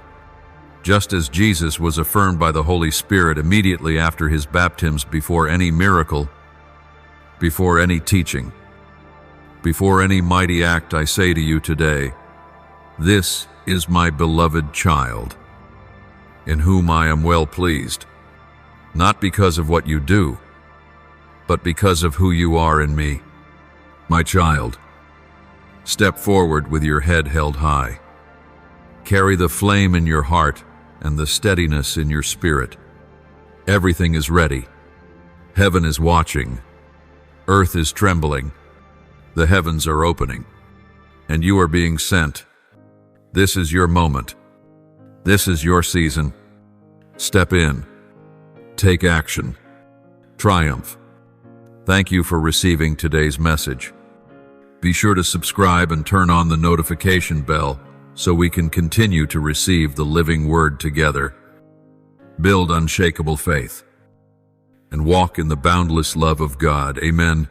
Just as Jesus was affirmed by the Holy Spirit immediately after his baptism, before any miracle, before any teaching, before any mighty act, I say to you today, this is my beloved child, in whom I am well pleased, not because of what you do, but because of who you are in me. My child, step forward with your head held high. Carry the flame in your heart and the steadiness in your spirit. Everything is ready. Heaven is watching. Earth is trembling. The heavens are opening, and you are being sent. This is your moment. This is your season. Step in. Take action. Triumph. Thank you for receiving today's message. Be sure to subscribe and turn on the notification bell so we can continue to receive the living word together. Build unshakable faith and walk in the boundless love of God. Amen.